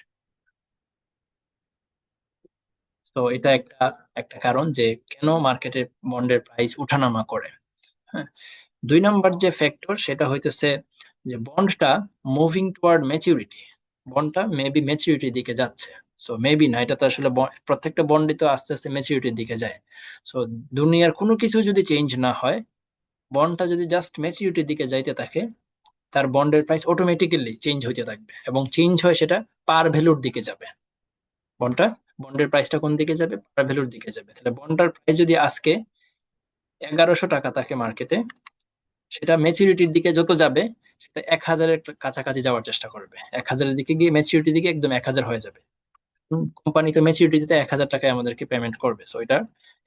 তো এটা একটা একটা কারণ যে কেন মার্কেটে বন্ডের প্রাইস উঠানামা করে। হ্যাঁ, 2 নাম্বার যে ফ্যাক্টর সেটা হইতেছে যে বন্ডটা মুভিং টুয়ার্ড ম্যাচুরিটি, বন্ডটা মেবি ম্যাচুরিটির দিকে যাচ্ছে। সো মেবি না, এটা তো আসলে প্রত্যেকটা বন্ডই তো আস্তে আস্তে ম্যাচুরিটির দিকে যায়। সো দুনিয়ার কোনো কিছু যদি চেঞ্জ না হয়, বন্ডটা যদি জাস্ট ম্যাচুরিটির দিকে যাইতে থাকে, তার বন্ডের প্রাইস অটোমেটিক্যালি চেঞ্জ হইতে থাকবে, এবং চেঞ্জ হয় সেটা পার ভ্যালুর দিকে যাবে। বন্ডটা বন্ডের প্রাইসটা কোন দিকে যাবে? পার ভ্যালুর দিকে যাবে। তাহলে বন্ডটার প্রাইস যদি আজকে 1100 টাকা থাকে মার্কেটে, সেটা ম্যাচুরিটির দিকে যত যাবে, সেটা 1000-এর কাছাকাছি যাওয়ার চেষ্টা করবে। 1000-এর দিকে গিয়ে ম্যাচুরিটির দিকে একদম 1000 হয়ে যাবে। কোম্পানি তো ম্যাচুরিটি দিতে 1000 টাকায় আমাদেরকে পেমেন্ট করবে, সো এটা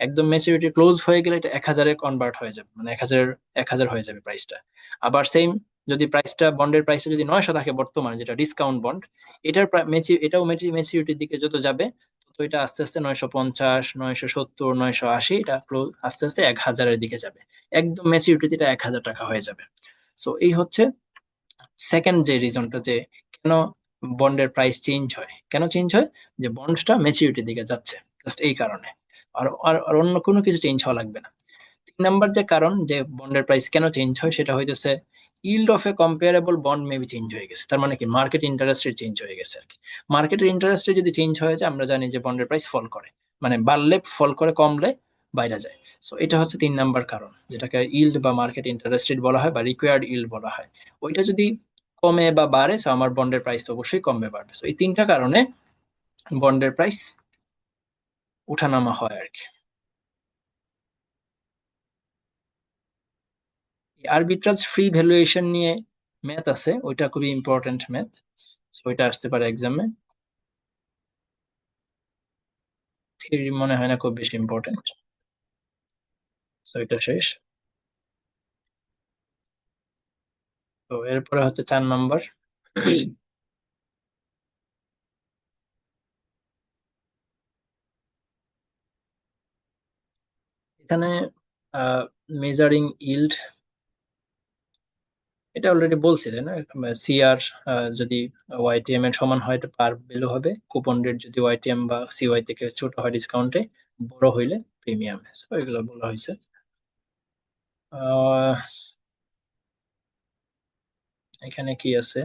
একদম ম্যাচুরিটি ক্লোজ হয়ে গেলে এটা 1000-এ কনভার্ট হয়ে যাবে, মানে 1000 হয়ে যাবে প্রাইসটা। আবার সেম, যদি প্রাইসটা বন্ডের প্রাইসটা যদি 900 থাকে বর্তমানে, যেটা ডিসকাউন্ট বন্ড, এটাও ম্যাচুরিটির দিকে যত যাবে, তো এটা আস্তে আস্তে 950, 970, 980, এটা আস্তে আস্তে 1000-এর দিকে যাবে। একদম ম্যাচুরিটিতে এটা 1000 টাকা হয়ে যাবে। সো এই হচ্ছে সেকেন্ড যে রিজনটা, যে কেন বন্ডের প্রাইস চেঞ্জ হয়, কেন চেঞ্জ হয়, যে বন্ডটা ম্যাচুরিটির দিকে যাচ্ছে, জাস্ট এই কারণে। আর আর আর অন্য কোনো কিছু চেঞ্জ হওয়া লাগবে না। 3 নাম্বার যে কারণ যে বন্ডের প্রাইস কেন চেঞ্জ হয়, সেটা হইতেছে yield of A comparable bond maybe change হয়ে গেছে। তার মানে কি, মার্কেট ইন্টারেস্ট রেট চেঞ্জ হয়ে গেছে আর কি। মার্কেটের ইন্টারেস্ট রেট যদি চেঞ্জ হয়ে যায়, আমরা জানি যে বন্ডের প্রাইস ফল করে, মানে বাড়লে ফল করে, কমলে বাইরে যায়। সো এটা হচ্ছে 3 নাম্বার কারণ, যেটাকে ইল্ড বা মার্কেট ইন্টারেস্ট রেট বলা হয়, বা রিকোয়ার্ড ইল্ড বলা হয়। ওইটা যদি কমে বা বাড়ে, তো আমার বন্ডের প্রাইস তো অবশ্যই কমবে, বাড়বে। তো এই 3টা কারণে বন্ডের প্রাইস ওঠানামা হয় আর কি। আরবিট্রাজ ফ্রি ভ্যালুয়েশন নিয়ে ম্যাথ আছে, ওইটা খুবই ইম্পর্টেন্ট ম্যাথ, ওইটা আসতে পারে এক্সামে। থিওরি মনে হয় না খুব বেশি ইম্পর্টেন্ট। তো এটা শেষ। তো এরপরে হচ্ছে 4 নম্বর। এখানে মেজারিং ইল্ড, এটা অলরেডি বলছি তাই না? সিআর যদি ওয়াইটিএম এর সমান হয়, এটা পার ভ্যালু হবে। কুপন রেট যদি ওয়াইটিএম বা সিওয়াই থেকে ছোট হয় ডিসকাউন্টে, বড় হইলে প্রিমিয়ামে। তো এগুলো বলা হয়েছে। আহ, এখানে কি আছে?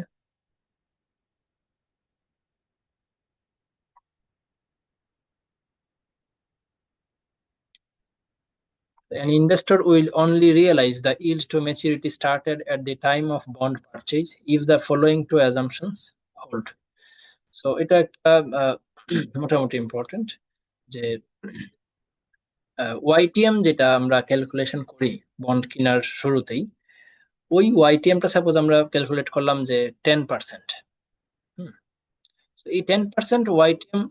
An investor will only realize the yield to maturity started at the time of bond purchase if the following two assumptions hold. So এটা একটা মোটামুটি ইম্পর্টেন্ট, যে ওয়াইটিএম যেটা আমরা ক্যালকুলেশন করি বন্ড কেনার শুরুতেই, ওই ওয়াইটিএমটা সাপোজ আমরা ক্যালকুলেট করলাম যে 10%। এই 10% ওয়াইটিএম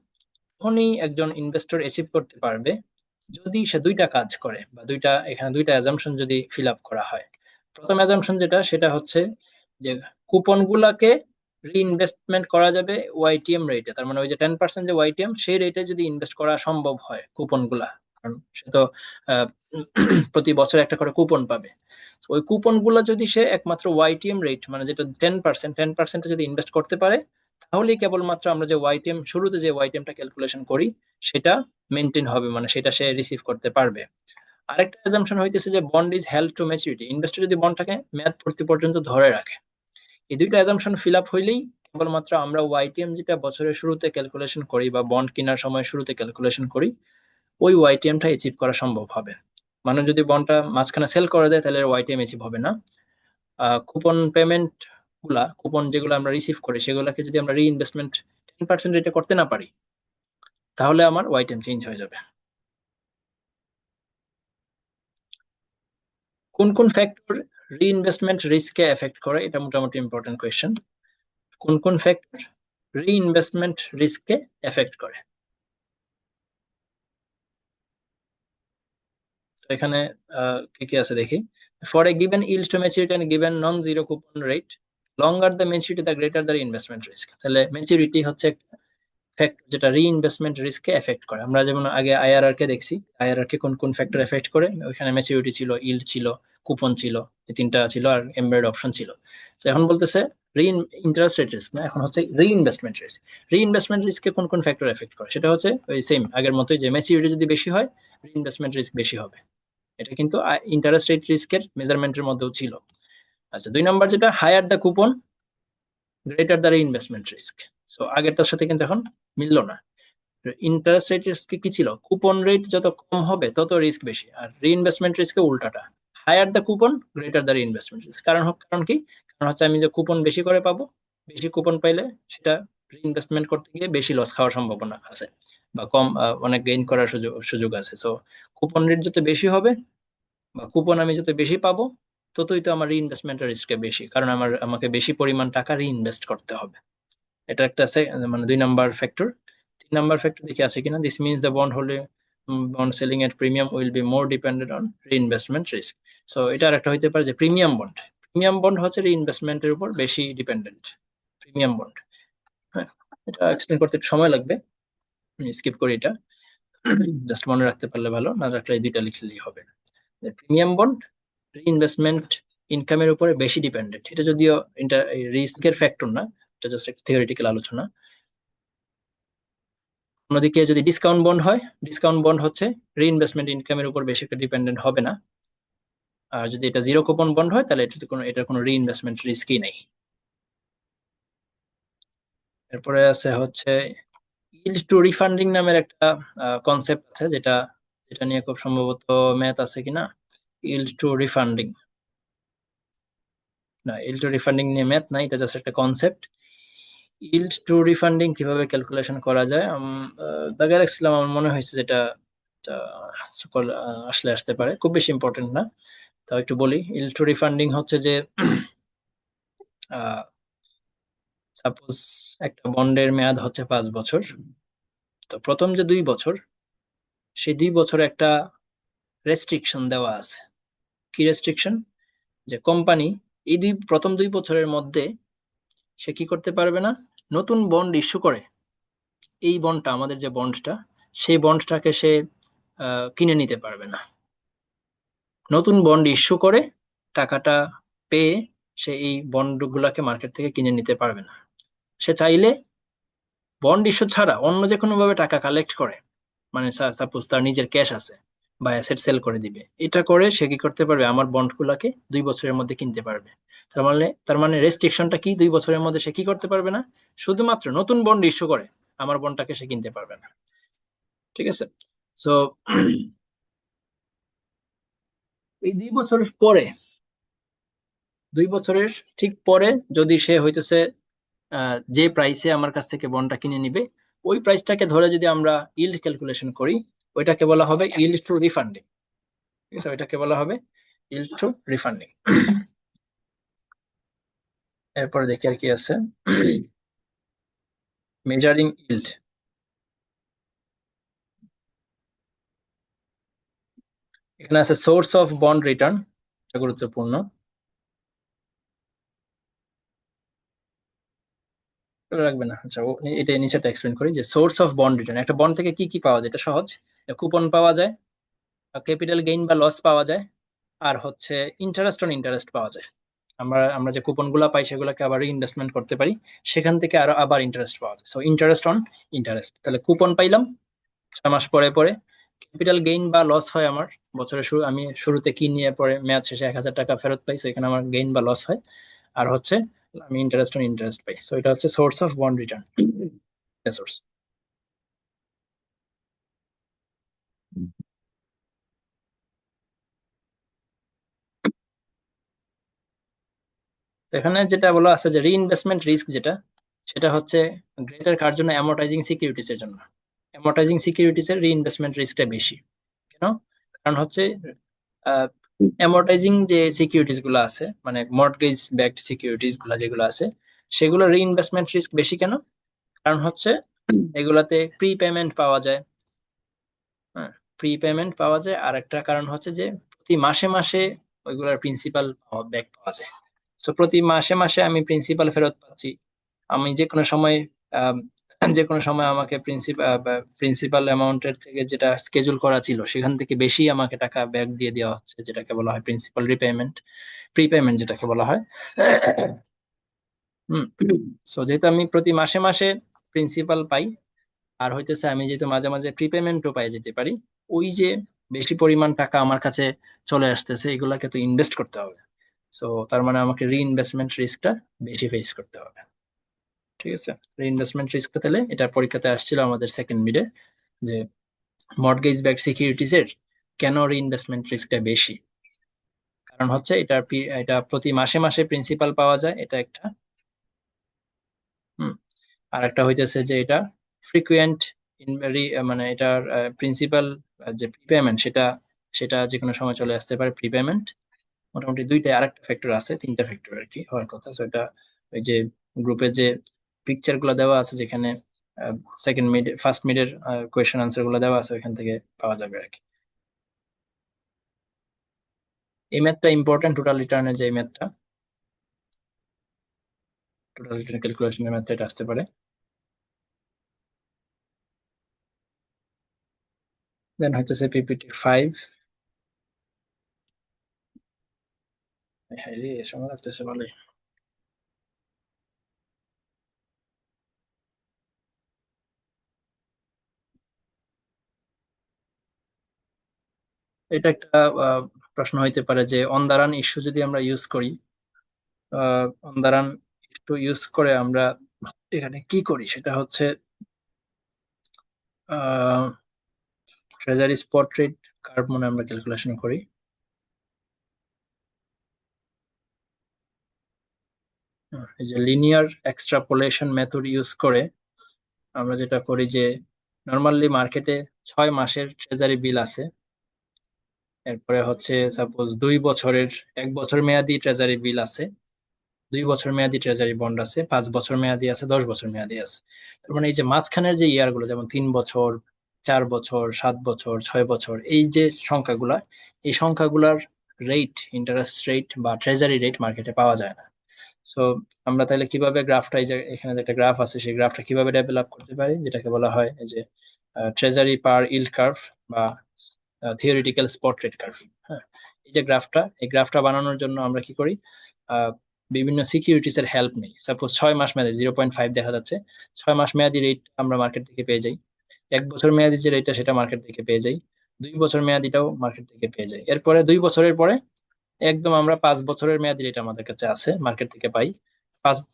তখনই একজন ইনভেস্টর অ্যাচিভ করতে পারবে যদি সে দুইটা কাজ করে, বা এখানে দুইটা অ্যাজাম্পশন যদি ফিল আপ করা হয়। প্রথম অ্যাজাম্পশন যেটা, সেটা হচ্ছে যে কুপন গুলাকে রিইনভেস্টমেন্ট করা যাবে ওয়াইটিএম রেটে। তার মানে ওই যে 10% যে ওয়াইটিএম, সেই রেটে যদি ইনভেস্ট করা সম্ভব হয় কুপন গুলা, কারণ সে তো আহ, প্রতি বছর একটা করে কুপন পাবে। So, ওই কুপন গুলা যদি সে একমাত্র ওয়াইটিএম রেট, মানে যেটা 10% যদি ইনভেস্ট করতে পারে, তাহলেই কেবলমাত্র আমরা যে ওয়াইটিএম শুরুতে যে ওয়াইটিএমটা ক্যালকুলেশন করি, সেটা মেনটেন হবে, মানে সেটা সে রিসিভ করতে পারবে। আরেকটা অ্যাজাম্পশন হইতেছে যে bond is held to maturity, investor যদি বন্ডটাকে মেয়াদ পূর্তি পর্যন্ত ধরে রাখে। এই দুইটা অ্যাজাম্পশন ফিল আপ হইলেই কেবলমাত্র আমরা ওয়াইটিএম যেটা বছরের শুরুতে ক্যালকুলেশন করি বা বন্ড কেনার সময় শুরুতে ক্যালকুলেশন করি, ওই ওয়াইটিএমটা অ্যাচিভ করা সম্ভব হবে। মানে যদি বন্ডটা মাঝখানে সেল করে দেয়, তাহলে ওয়াইটিএম অ্যাচিভ হবে না। কুপন পেমেন্ট কুপন যেগুলো আমরা রিসিভ করি, সেগুলোকে যদি আমরা রিইনভেস্টমেন্ট 10% রেটে করতে না পারি, তাহলে আমার ওয়াইটিএম চেঞ্জ হয়ে যাবে। কোন কোন ফ্যাক্টর রিইনভেস্টমেন্ট রিস্ককে এফেক্ট করে, এটা মোটামুটি ইম্পর্টেন্ট কোয়েশ্চেন। কোন কোন ফ্যাক্টর রিইনভেস্টমেন্ট রিস্ককে এফেক্ট করে? তো এখানে কি কি আছে দেখি। For a given yield to maturity and given non zero coupon rate, longer the maturity the greater the investment risk. তাহলে ম্যাচুরিটি হচ্ছে ফ্যাক্টর যেটা রিইনভেস্টমেন্ট রিস্ককে এফেক্ট করে। আমরা যেমন আগে আইআরআর কে দেখছি, আইআরআর কে কোন কোন ফ্যাক্টর এফেক্ট করে, ওইখানে ম্যাচুরিটি ছিল, ইল্ড ছিল, কুপন ছিল, এই তিনটা ছিল, আর এমবেড অপশন ছিল। তো এখন বলতেছে ইন্টারেস্ট রেট রিস্ক না, এখন হচ্ছে রিইনভেস্টমেন্ট রিস্ক। রিইনভেস্টমেন্ট রিস্ককে কোন কোন ফ্যাক্টর এফেক্ট করে, সেটা হচ্ছে ওই সেম আগের মতোই, যে ম্যাচুরিটি যদি বেশি হয়, রিইনভেস্টমেন্ট রিস্ক বেশি হবে। এটা কিন্তু ইন্টারেস্ট রেট রিস্কের মেজারমেন্টের মধ্যেও ছিল। আচ্ছা, 2 নম্বর যেটা, higher the coupon greater the investment risk. So আগেরটার সাথে কিন্তু এখন মিললো না। ইন্টারেস্ট রেট রিস্ক কি ছিল, কুপন রেট যত কম হবে তত রিস্ক বেশি, আর রিইনভেস্টমেন্ট রিস্কে উল্টাটা, higher the coupon greater the reinvestment risk. কারণ কি, কারণ হচ্ছে আমি যে কুপন বেশি করে পাবো, বেশি কুপন পাইলে সেটা রিইনভেস্টমেন্ট করতে গিয়ে বেশি লস খাওয়ার সম্ভাবনা আছে, বা কম অনেক গেইন করার সুযোগ সুযোগ আছে। সো কুপন রেট যত বেশি হবে বা কুপন আমি যত বেশি পাবো, ততই তো আমার রিইনভেস্টমেন্টের রিস্ক বেশি, কারণ আমাকে বেশি পরিমাণ টাকা রিইনভেস্ট করতে হবে। এটা একটা আছে, মানে 2 নম্বর ফ্যাক্টর। 3 নম্বর ফ্যাক্টর দেখে আছে কিনা, this means the bond holding bond selling at premium will be more dependent on reinvestment risk. So এটা একটা হইতে পারে যে প্রিমিয়াম বন্ড, প্রিমিয়াম বন্ড হচ্ছে রিইনভেস্টমেন্টের উপর বেশি ডিপেন্ডেন্ট, প্রিমিয়াম বন্ড। হ্যাঁ, এটা এক্সপ্লেন করতে একটু সময় লাগবে, আমি স্কিপ করি এটা। জাস্ট মনে রাখতে পারলে ভালো, না রাখলে এই দুইটা লিখলেই হবে। প্রিমিয়াম বন্ড রিইনভেস্টমেন্ট ইনকামের উপরে বেশি ডিপেন্ডেন্ট, এটা যদিও রিস্কের ফ্যাক্টর না, এটা জাস্ট একটা থিওরিটিক্যাল আলোচনা। অন্যদিকে যদি ডিসকাউন্ট বন্ড হয়, ডিসকাউন্ট বন্ড হচ্ছে রিইনভেস্টমেন্ট ইনকামের উপর বেশি একটা ডিপেন্ডেন্ট হবে না। আর যদি এটা জিরো কুপন বন্ড হয়, তাহলে এটার কোনো রিইনভেস্টমেন্ট রিস্কই নেই। এরপরে আছে হচ্ছে ইল্ড টু রিফান্ডিং নামের একটা কনসেপ্ট আছে, যেটা যেটা নিয়ে খুব সম্ভবত ম্যাথ আছে কিনা। ইল্ড টু রিফান্ডিং, না, ইল্ড টু রিফান্ডিং নিয়ে ম্যাথ নাই, এটা জাস্ট একটা কনসেপ্ট। ইল্ড টু রিফান্ডিং কিভাবে ক্যালকুলেশন করা যায়, দাগে রাখছিলাম, আমার মনে হয়েছে যেটা সকল আসলে আসতে পারে, খুব বেশি ইম্পর্টেন্ট না, তাও একটু বলি। ইল্ড টু রিফান্ডিং হচ্ছে যে সাপোজ একটা বন্ডের মেয়াদ হচ্ছে 5 বছর, তো প্রথম যে 2 বছর, সেই 2 বছরে একটা রেস্ট্রিকশন দেওয়া আছে। কি রেস্ট্রিকশন, যে কোম্পানি এই প্রথম 2 বছরের মধ্যে সে কি করতে পারবে না, নতুন বন্ড ইস্যু করে এই বন্ডটা, আমাদের যে বন্ডটা, সেই বন্ডটাকে সে কিনে নিতে পারবে না। নতুন বন্ড ইস্যু করে টাকাটা পেয়ে সে এই বন্ড গুলাকে মার্কেট থেকে কিনে নিতে পারবে না। সে চাইলে বন্ড ইস্যু ছাড়া অন্য যে কোনো ভাবে টাকা কালেক্ট করে, মানে সাপোজ তার নিজের ক্যাশ আছে বা অ্যাসেট সেল করে দিবে, এটা করে সে কি করতে পারবে, আমার বন্ড গুলাকে 2 বছরের মধ্যে কিনতে পারবে। তার মানে রেস্ট্রিকশনটা কি, 2 বছরের মধ্যে সে কি করতে পারবে না, শুধুমাত্র নতুন বন্ড ইস্যু করে আমার বন্ডটাকে সে কিনতে পারবে না। ঠিক আছে। সো এই 2 বছরের পরে, 2 বছরের ঠিক পরে যদি সে হইতেছে যে প্রাইসে আমার কাছ থেকে বন্ডটা কিনে নিবে, ওই প্রাইসটাকে ধরে যদি আমরা ইল্ড ক্যালকুলেশন করি, ওইটাকে বলা হবে ইল্ড টু রিফান্ডিং। ঠিক আছে, ওইটাকে বলা হবে ইল্ড টু রিফান্ডিং। এরপরে দেখি আর কি আছে, মেজারিং ইল্ড। এখানে আছে সোর্স অফ বন্ড রিটার্ন, এটা গুরুত্বপূর্ণ, এটা রাখবে না। আচ্ছা, এটা নিচেটা এক্সপ্লেন করি, যে সোর্স অফ বন্ড রিটার্ন, একটা বন্ড থেকে কি কি পাওয়া যায়, এটা সহজ। কুপন পাওয়া যায়, ক্যাপিটাল গেইন বা লস পাওয়া যায়, আর হচ্ছে ইন্টারেস্ট অন ইন্টারেস্ট পাওয়া যায়। আমরা আমরা যে কুপন গুলা পাই সেগুলোকে আবার ইনভেস্টমেন্ট করতে পারি, সেখান থেকে আরো আবার ইন্টারেস্ট পাওয়া যায়। সো ইন্টারেস্ট অন ইন্টারেস্ট, তাহলে কুপন পাইলাম 6 মাস পরে পরে, ক্যাপিটাল গেইন বা লস হয় আমার বছরের শুরু, আমি শুরুতে কি নিয়ে পরে মেয়াদ শেষে 1,000 টাকা ফেরত পাই, সো এখানে আমার গেইন বা লস হয়। আর হচ্ছে আমি interest on interest pi, so এটা হচ্ছে source of bond return. Source. এখানে যেটা বলা আছে যে রিইনভেস্টমেন্ট রিস্ক, যেটা সেটা হচ্ছে গ্রেটার কার জন্য, অ্যামortizing সিকিউরিটিজ এর জন্য। অ্যামortizing সিকিউরিটিজ এর রিইনভেস্টমেন্ট রিস্কটা বেশি। কেন? কারণ হচ্ছে অ্যামortizing যে সিকিউরিটিজ গুলো আছে, মানে মর্টগেজ ব্যাকড সিকিউরিটিজ গুলো যেগুলো আছে, সেগুলো রিইনভেস্টমেন্ট রিস্ক বেশি। কেন? কারণ হচ্ছে এগুলাতে প্রি পেমেন্ট পাওয়া যায়। হ্যাঁ, প্রি পেমেন্ট পাওয়া যায়, আর একটা কারণ হচ্ছে যে প্রতি মাসে মাসে ওইগুলার প্রিন্সিপাল ব্যাক পাওয়া যায়। তো প্রতি মাসে মাসে আমি প্রিন্সিপাল ফেরত পাচ্ছি। আমি যে কোনো সময় আম, যে কোনো সময় আমাকে প্রিন্সিপাল অ্যামাউন্টের থেকে যেটা স্কেজুল করা ছিল সেখান থেকে বেশি আমাকে টাকা ব্যাক দিয়ে দেওয়া হচ্ছে, যেটাকে বলা হয় প্রিন্সিপাল রিপেমেন্ট, প্রিপেমেন্ট যেটাকে বলা হয়। হম। সো যেহেতু আমি প্রতি মাসে মাসে প্রিন্সিপাল পাই, আর হইতেছে আমি যেহেতু মাঝে মাঝে প্রিপেমেন্টও পাই যেতে পারি, ওই যে বেশি পরিমাণ টাকা আমার কাছে চলে আসতেছে, এগুলাকে তো ইনভেস্ট করতে হবে। সো তার মানে আমাকে রিইনভেস্টমেন্ট রিস্কটা বেশি ফেস করতে হবে। ঠিক আছে, রিইনভেস্টমেন্ট রিস্ক তাহলে এটা পরীক্ষাতে আসছিল আমাদের সেকেন্ড মিডে, যে মর্টগেজ ব্যাকড সিকিউরিটিজ এর কেন রিইনভেস্টমেন্ট রিস্কটা বেশি। কারণ হচ্ছে এটা প্রতি মাসে মাসে প্রিন্সিপাল পাওয়া যায়, এটা একটা। হুম। আর একটা হইতেছে যে এটা ফ্রিকুয়েন্ট, মানে এটার প্রিন্সিপাল যে প্রিপেমেন্ট, সেটা সেটা যে কোনো সময় চলে আসতে পারে প্রিপেমেন্ট। মোটামুটি দুইটা, আরেকটা ফ্যাক্টর আছে, তিনটা ফ্যাক্টর আর কি হওয়ার কথা। তো এটা ওই যে গ্রুপে যে পিকচার গুলো দেওয়া আছে, যেখানে সেকেন্ড মিড ফার্স্ট মিডের কোয়েশ্চেন আনসার গুলো দেওয়া আছে, ওইখান থেকে পাওয়া যাবে আর কি। এই ম্যাথটা ইম্পর্টেন্ট, টোটাল রিটার্নের যে ম্যাথটা, টোটাল রিটার্ন ক্যালকুলেশনের ম্যাথটা এটা আসতে পারে। দেন হইতেছে পিপিটি 5। হ্যাঁ রে, সময় লাগতেছে ভালোই। এটা একটা আহ, প্রশ্ন হইতে পারে যে অন্ধারান ইস্যু যদি আমরা ইউজ করি, অন্ধারান ইস্যু ইউজ করে আমরা এখানে কি করি, সেটা হচ্ছে ট্রেজারি স্পট রেট কার্ভ মনে আমরা ক্যালকুলেশন করি। এই যে লিনিয়ার এক্সট্রাপোলেশন মেথড ইউজ করে আমরা যেটা করি যে নর্মালি মার্কেটে 6 মাসের ট্রেজারি বিল আছে, এরপরে হচ্ছে সাপোজ 2 বছরের, 1 বছর মেয়াদি ট্রেজারি বিল আছে, 2 বছর মেয়াদি ট্রেজারি বন্ড আছে, 5 বছর মেয়াদি আছে, 10 বছর মেয়াদি আছে। তার মানে এই যে মাঝখানের যে ইয়ার গুলো, যেমন 3 বছর, 4 বছর, 7 বছর, 6 বছর, এই যে সংখ্যাগুলা, এই সংখ্যাগুলার রেট, ইন্টারেস্ট রেট বা ট্রেজারি রেট মার্কেটে পাওয়া যায় না। সো আমরা তাহলে কিভাবে গ্রাফটা, এই যে এখানে যে একটা গ্রাফ আছে, সেই গ্রাফটা কিভাবে ডেভেলপ করতে পারি, যেটাকে বলা হয় এই যে ট্রেজারি পার ইল্ড কার্ভ বা থিওরিটিক্যাল স্পট রেট কার্ভ। হ্যাঁ, এই যে গ্রাফটা, এই গ্রাফটা বানানোর জন্য আমরা কি করি, আহ, বিভিন্ন সিকিউরিটিস এর হেল্প নেই। সাপোজ 6 মাস মেয়াদি 0.5 দেখা যাচ্ছে, 6 মাস মেয়াদি রেট আমরা মার্কেট থেকে পেয়ে যাই। 1 বছর মেয়াদি যে রেটটা, সেটা মার্কেট থেকে পেয়ে যাই। 2 বছর মেয়াদিটাও মার্কেট থেকে পেয়ে যাই। এরপরে 2 বছরের পরে একদম আমরা 5 বছরের মেয়াদি রেট আমাদের কাছে আছে, মার্কেট থেকে পাই।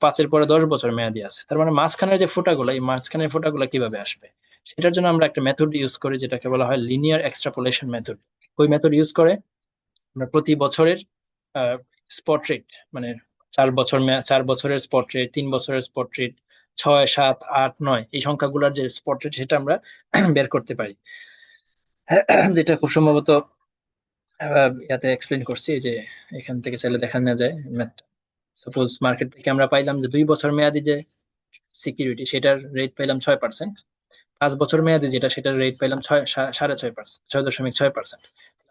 পাঁচের পরে 10 বছর মেয়াদি আছে। তার মানে মাঝখানের যে ফোটাগুলো, এই মাঝখানের ফোটাগুলো কিভাবে আসবে, সেটার জন্য আমরা একটা মেথড ইউজ করি, যেটাকে বলা হয় লিনিয়ার এক্সট্রাপোলেশন মেথড। ওই মেথড ইউজ করে আমরা প্রতি বছরের স্পট রেট, মানে 4 বছর 4 বছরের স্পট রেট, 3 বছরের স্পট রেট, 6, 7, 8, 9, এই সংখ্যাগুলোর যে স্পট রেট, সেটা আমরা বের করতে পারি। যেটা খুব সম্ভবত ইয়াতে এক্সপ্লেন করছি, যে এখান থেকে চাইলে দেখা নেওয়া যায় ম্যাথটা। সাপোজ মার্কেট থেকে আমরা পাইলাম যে 2 বছর মেয়াদি যে সিকিউরিটি, সেটার রেট পাইলাম 6%। 5 বছর মেয়াদি যেটা, সেটার রেট পাইলাম 6.5%, 6.6%।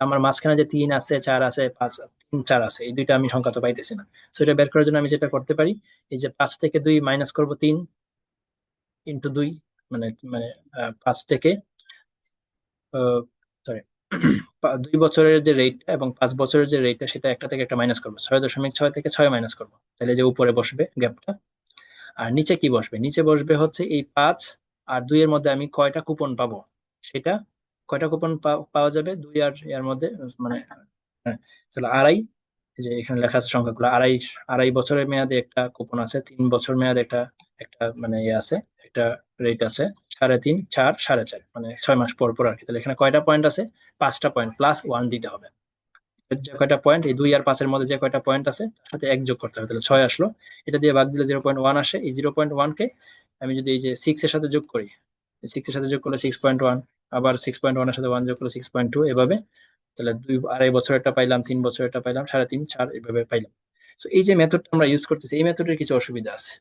আমার মাঝখানে যে 3 আছে, 4 আছে, 5, 3, 4 আছে, এই দুইটা আমি সংখ্যা তো পাইতেছি না। সো এটা বের করার জন্য আমি যেটা করতে পারি, এই যে 5 থেকে 2 মাইনাস করবো, 3 × 2, মানে মানে 5 থেকে সরি 2 বছরের যে রেট এবং 5 বছরের যে রেটটা, সেটা একটা থেকে একটা মাইনাস করবো, 6.6 থেকে 6 মাইনাস করবো, তাহলে যে উপরে বসবে গ্যাপটা। আর নিচে কি বসবে, নিচে বসবে হচ্ছে এই 5 আর 2 এর মধ্যে আমি কয়টা কুপন পাবো, সেটা। কয়টা কুপন পাওয়া যাবে 2 আর এর মধ্যে, মানে হ্যাঁ, তাহলে আড়াই। এই যে এখানে লেখা আছে সংখ্যাগুলো, আড়াই। আড়াই বছরের মেয়াদে একটা কুপন আছে, 3 বছর মেয়াদে একটা, একটা মানে ইয়ে আছে, একটা রেট আছে, 3.5, 4, 4.5, মানে 6 মাস পর পর আর কি। তাহলে এখানে কয়টা পয়েন্ট আছে, 5টা পয়েন্ট প্লাস 1 দিতে হবে। যে কয়টা পয়েন্ট, এই 2 আর 5-এর মধ্যে যে কয়টা পয়েন্ট আছে, তার সাথে 1 যোগ করতে হবে, তাহলে 6 আসলো। এটা দিয়ে ভাগ দিলে 0.1 আসে। এই 0.1 কে আমি যদি এই যে 6 এর সাথে যোগ করি, 6 এর সাথে যোগ করলে 6.1, আবার 6.1 এর সাথে 1 যোগ করলে 6.2, এভাবে। তাহলে আড়াই বছরেরটা পাইলাম, 3 বছরেরটা পাইলাম, 3.5, 4, এইভাবে পাইলাম। তো এই যে মেথডটা আমরা ইউজ করতেছি, এই মেথডের কিছু অসুবিধা আছে,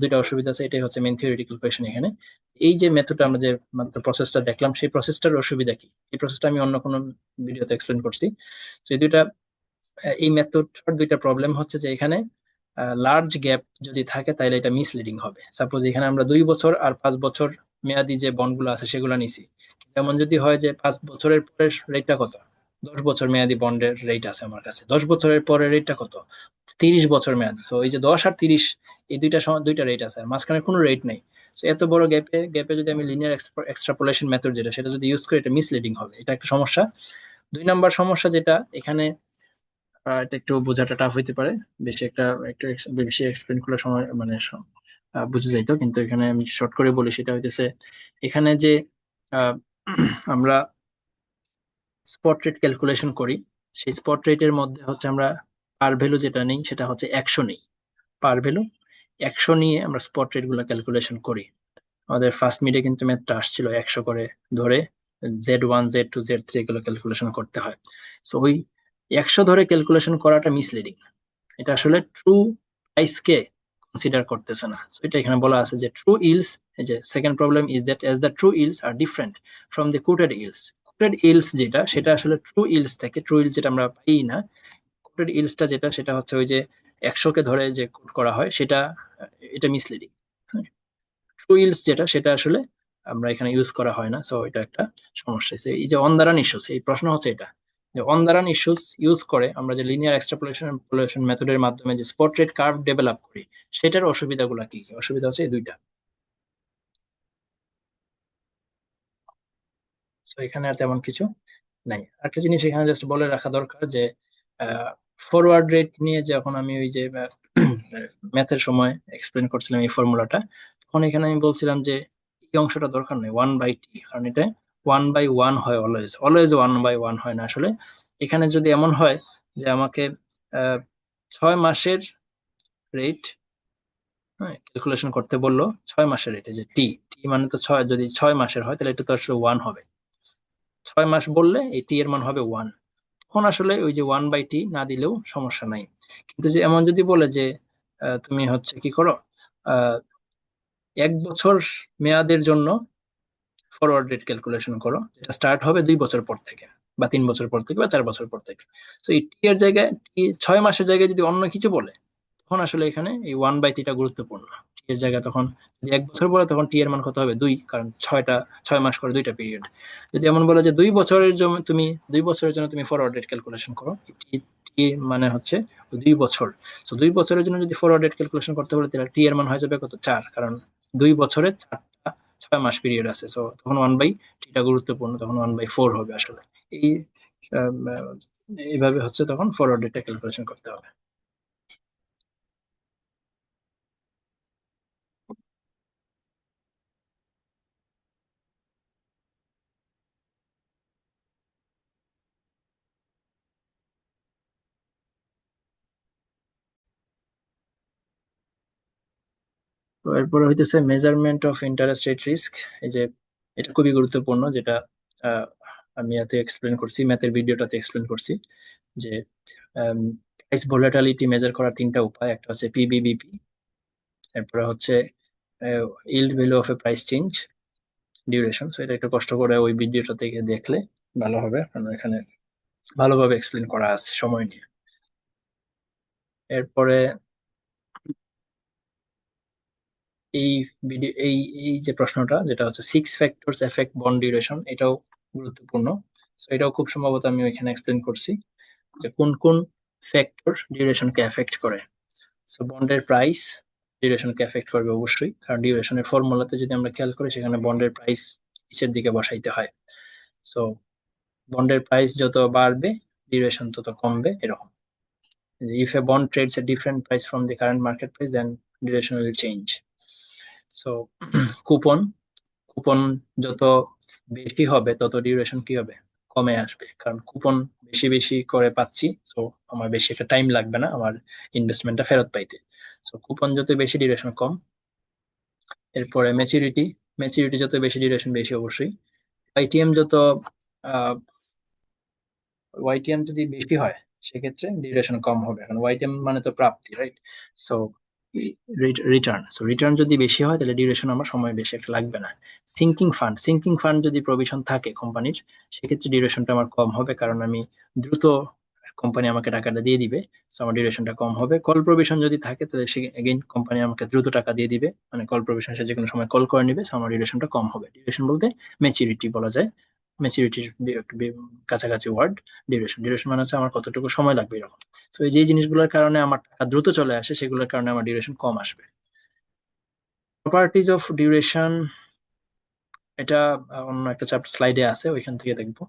দুইটা অসুবিধা আছে। এটাই হচ্ছে মেন থিওরিটিক্যাল কোয়েশ্চেন এখানে। এই যে মেথডটা আমরা যে মাত্র প্রসেসটা দেখলাম, সেই প্রসেসটার অসুবিধা কি, এই প্রসেসটা আমি অন্য কোনো ভিডিওতে এক্সপ্লেন করছি। তো এই দুইটা, এই মেথডটার দুইটা প্রবলেম হচ্ছে যে এখানে লার্জ গ্যাপ যদি থাকে, তাহলে এটা মিসলিডিং হবে। সাপোজ এখানে আমরা 2 বছর আর 5 বছর মেয়াদি যে বন্ডগুলো আছে, সেগুলো নিছি। যেমন যদি হয় যে 5 বছরের পরের রেটটা কত, 10 বছর মেয়াদি বন্ডের রেট আছে আমার কাছে, 10 বছরের পরের রেটটা কত, 30 বছর মেয়াদি। তো এই যে 10 আর 30, এই দুইটা রেট আছে, আর মাঝখানে কোনো রেট নেই। তো এত বড় গ্যাপে গ্যাপে যদি আমি লিনিয়ার এক্সট্রাপোলেশন মেথড যেটা, সেটা যদি ইউজ করি, এটা মিসলিডিং হবে, এটা একটা সমস্যা। দুই নাম্বার সমস্যা যেটা এখানে, এটা একটু বোঝাটা টাফ হইতে পারে, একটু বেশি এক্সপ্লেন করার সময় মানে বুঝে যাইতো, কিন্তু এখানে আমি শর্ট করে বলি। সেটা হইতেছে এখানে যে আহ, আমরা স্পট রেট ক্যালকুলেশন করি, সেই স্পট রেটের মধ্যে হচ্ছে আমরা পার ভ্যালু যেটা নেই সেটা হচ্ছে 100 নেই। পার ভ্যালু 100 নিয়ে আমরা স্পট রেট গুলো ক্যালকুলেশন করি। আমাদের ফার্স্ট মিডে কিন্তু ম্যাথটা আসছিল 100 করে ধরে Z1 Z2 Z3 এগুলো ক্যালকুলেশন করতে হয়। সো ওই 100 ধরে ক্যালকুলেশন করাটা মিসলিডিং। এটা আসলে ট্রু প্রাইস কে কনসিডার করতেছে না। So এটা এখানে বলা আছে যে ট্রু ইলস, এই যে second problem is that as the true yields are different from the quoted yields. Quoted yields যেটা সেটা আসলে ট্রু ইলস থেকে, ট্রু ইলস যেটা আমরা পাই না, কোটেড ইলসটা যেটা সেটা হচ্ছে ওই যে 100 কে ধরে যে কোট করা হয় সেটা, এটা মিসলিডিং। ট্রু ইলস যেটা সেটা আসলে আমরা এখানে ইউজ করা হয় না। সো এটা একটা সমস্যা। এই যে অন দ্য রান ইস্যুস, এই প্রশ্ন হচ্ছে এটা যে on the run issues use করে আমরা যে লিনিয়ার এক্সট্রাপোলেশন মেথডের মাধ্যমে যে স্পট রেট কার্ভ ডেভেলপ করি, সেটার অসুবিধাগুলো কি কি? অসুবিধা হচ্ছে এই দুইটা। তো এখানে আর তেমন কিছু নাই। একটা জিনিস এখানে জাস্ট বলে রাখা দরকার যে ফরওয়ার্ড রেট নিয়ে যখন আমি ওই যে ম্যাথের সময় এক্সপ্লেন করছিলাম এই ফর্মুলাটা, তখন এখানে আমি বলছিলাম যে এই অংশটা দরকার নেই 1/t, কারণ এটা 1/1 হয়, অলওয়েজ অলওয়েজ 1/1 হয় না আসলে। এখানে যদি এমন হয় যে আমাকে 6 মাসের রেট, হ্যাঁ, ক্যালকুলেশন করতে বললো 6 মাসের রেটে, যে টি টি মানে তো 6, যদি 6 মাসের হয় তাহলে এটা তো আসলে 1 হবে। 6 মাস বললে এই টি এর মান হবে 1। তখন আসলে ওই যে 1/t না দিলেও সমস্যা নাই। কিন্তু যে এমন যদি বলে যে তুমি হচ্ছে কি করো, আহ 1 বছর মেয়াদের জন্য ফরওয়ার্ড রেট ক্যালকুলেশন করো, যেটা স্টার্ট হবে 2 বছর পর থেকে, বা 3 বছর পর থেকে, বা 4 বছর পর থেকে। তো এই টি এর জায়গায়, 6 মাসের জায়গায় যদি অন্য কিছু বলে, তখন আসলে এখানে এই 1/tটা গুরুত্বপূর্ণ। টি এর জায়গায় তখন যদি 1 বছর বলে, তখন টি এর মান কত হবে 2, কারণ 6 মাস করে দুইটা পিরিয়ড। যদি এমন বলে যে 2 বছরের জন্য তুমি ফরওয়ার্ড রেট ক্যালকুলেশন করো, টি টি মানে হচ্ছে 2 বছর। তো 2 বছরের জন্য যদি ফরওয়ার্ড রেট ক্যালকুলেশন করতে বলে, তাহলে টি এর মান হয়ে যাবে কত, 4, কারণ 2 বছরে 6 মাস পিরিয়ড আছে। সো তখন 1/tটা গুরুত্বপূর্ণ, তখন 1/4 হবে আসলে। এই আম, আহ, এইভাবে হচ্ছে তখন ফরওয়ার্ড রেটটা ক্যালকুলেশন করতে হবে। তো এরপরে হইতেছে measurement of interest rate risk. এই যে এটা খুবই গুরুত্বপূর্ণ, যেটা আহ, আমি এতে এক্সপ্লেন করছি, ম্যাথের ভিডিওটাতে এক্সপ্লেন করছি যে প্রাইস ভোলাটিলিটি মেজার করার 3টা উপায়। একটা হচ্ছে পিবিবিপি, এরপরে হচ্ছে yield value of A price change, duration. So এটা একটু কষ্ট করে ওই ভিডিওটা থেকে দেখলে ভালো হবে, কারণ এখানে ভালোভাবে এক্সপ্লেন করা আছে সময় নিয়ে। এরপরে এই ভিডিও এই এই যে প্রশ্নটা, যেটা হচ্ছে 6 ফ্যাক্টরস এফেক্ট বন্ড ডিউরেশন, এটাও গুরুত্বপূর্ণ। So এটাও খুব সম্ভবত আমি ওইখানে এক্সপ্লেন করছি যে কোন কোন ফ্যাক্টর ডিউরেশনকে এফেক্ট করে। সো বন্ডের প্রাইস ডিউরেশনকে এফেক্ট করবে অবশ্যই, কারণ ডিউরেশনের ফর্মুলাতে যদি আমরা খেয়াল করি, সেখানে বন্ডের প্রাইস নিচের দিকে বসাইতে হয়। সো বন্ডের প্রাইস যত বাড়বে, ডিউরেশন তত কমবে, এরকম। If a bond trades a different price from the current market price, then duration will change. So coupon coupon যত বেশি হবে, তত ডিউরেশন কি হবে, কমে আসবে, কারণ কুপন বেশি বেশি করে পাচ্ছি। তো আমার বেশি একটা টাইম লাগবে না আমার ইনভেস্টমেন্টটা ফেরত পাইতে। তো কুপন যত বেশি, ডিউরেশন কম। এরপরে ম্যাচুরিটি, ম্যাচুরিটি যত বেশি, ডিউরেশন বেশি অবশ্যই। ওয়াইটিএম যত ওয়াইটিএম যদি বেশি হয়, সেক্ষেত্রে ডিউরেশন কম হবে, কারণ ওয়াইটিএম মানে তো প্রাপ্তি, right? So return, so return যদি বেশি হয়, তাহলে ডিউরেশন আমার সময় বেশি একটা লাগবে না। সিঙ্কিং ফান্ড যদি প্রভিশন থাকে কোম্পানির, সেক্ষেত্রে ডিউরেশনটা আমার কম হবে, কারণ আমি দ্রুত, কোম্পানি আমাকে টাকাটা দিয়ে দিবে, সো আমার ডিউরেশনটা কম হবে। কল প্রভিশন যদি থাকে, তাহলে সে এগেইন কোম্পানি আমাকে দ্রুত টাকা দিয়ে দিবে, মানে কল প্রভিশন সে যে কোনো সময় কল করে নিবে, সো আমার ডিউরেশনটা কম হবে। ডিউরেশন বলতে ম্যাচুরিটি বলা যায়, ম্যাচুরিটির কাছাকাছি ওয়ার্ড ডিউরেশন। ডিউরেশন মানে হচ্ছে আমার কতটুকু সময় লাগবে, এরকম। তো এই যে জিনিসগুলোর কারণে আমার টাকা দ্রুত চলে আসে, সেগুলোর কারণে আমার ডিউরেশন কম আসবে। প্রপার্টিজ অফ ডিউরেশন, এটা অন্য একটা চ্যাপ্টার স্লাইডে আছে, ওইখান থেকে দেখবো।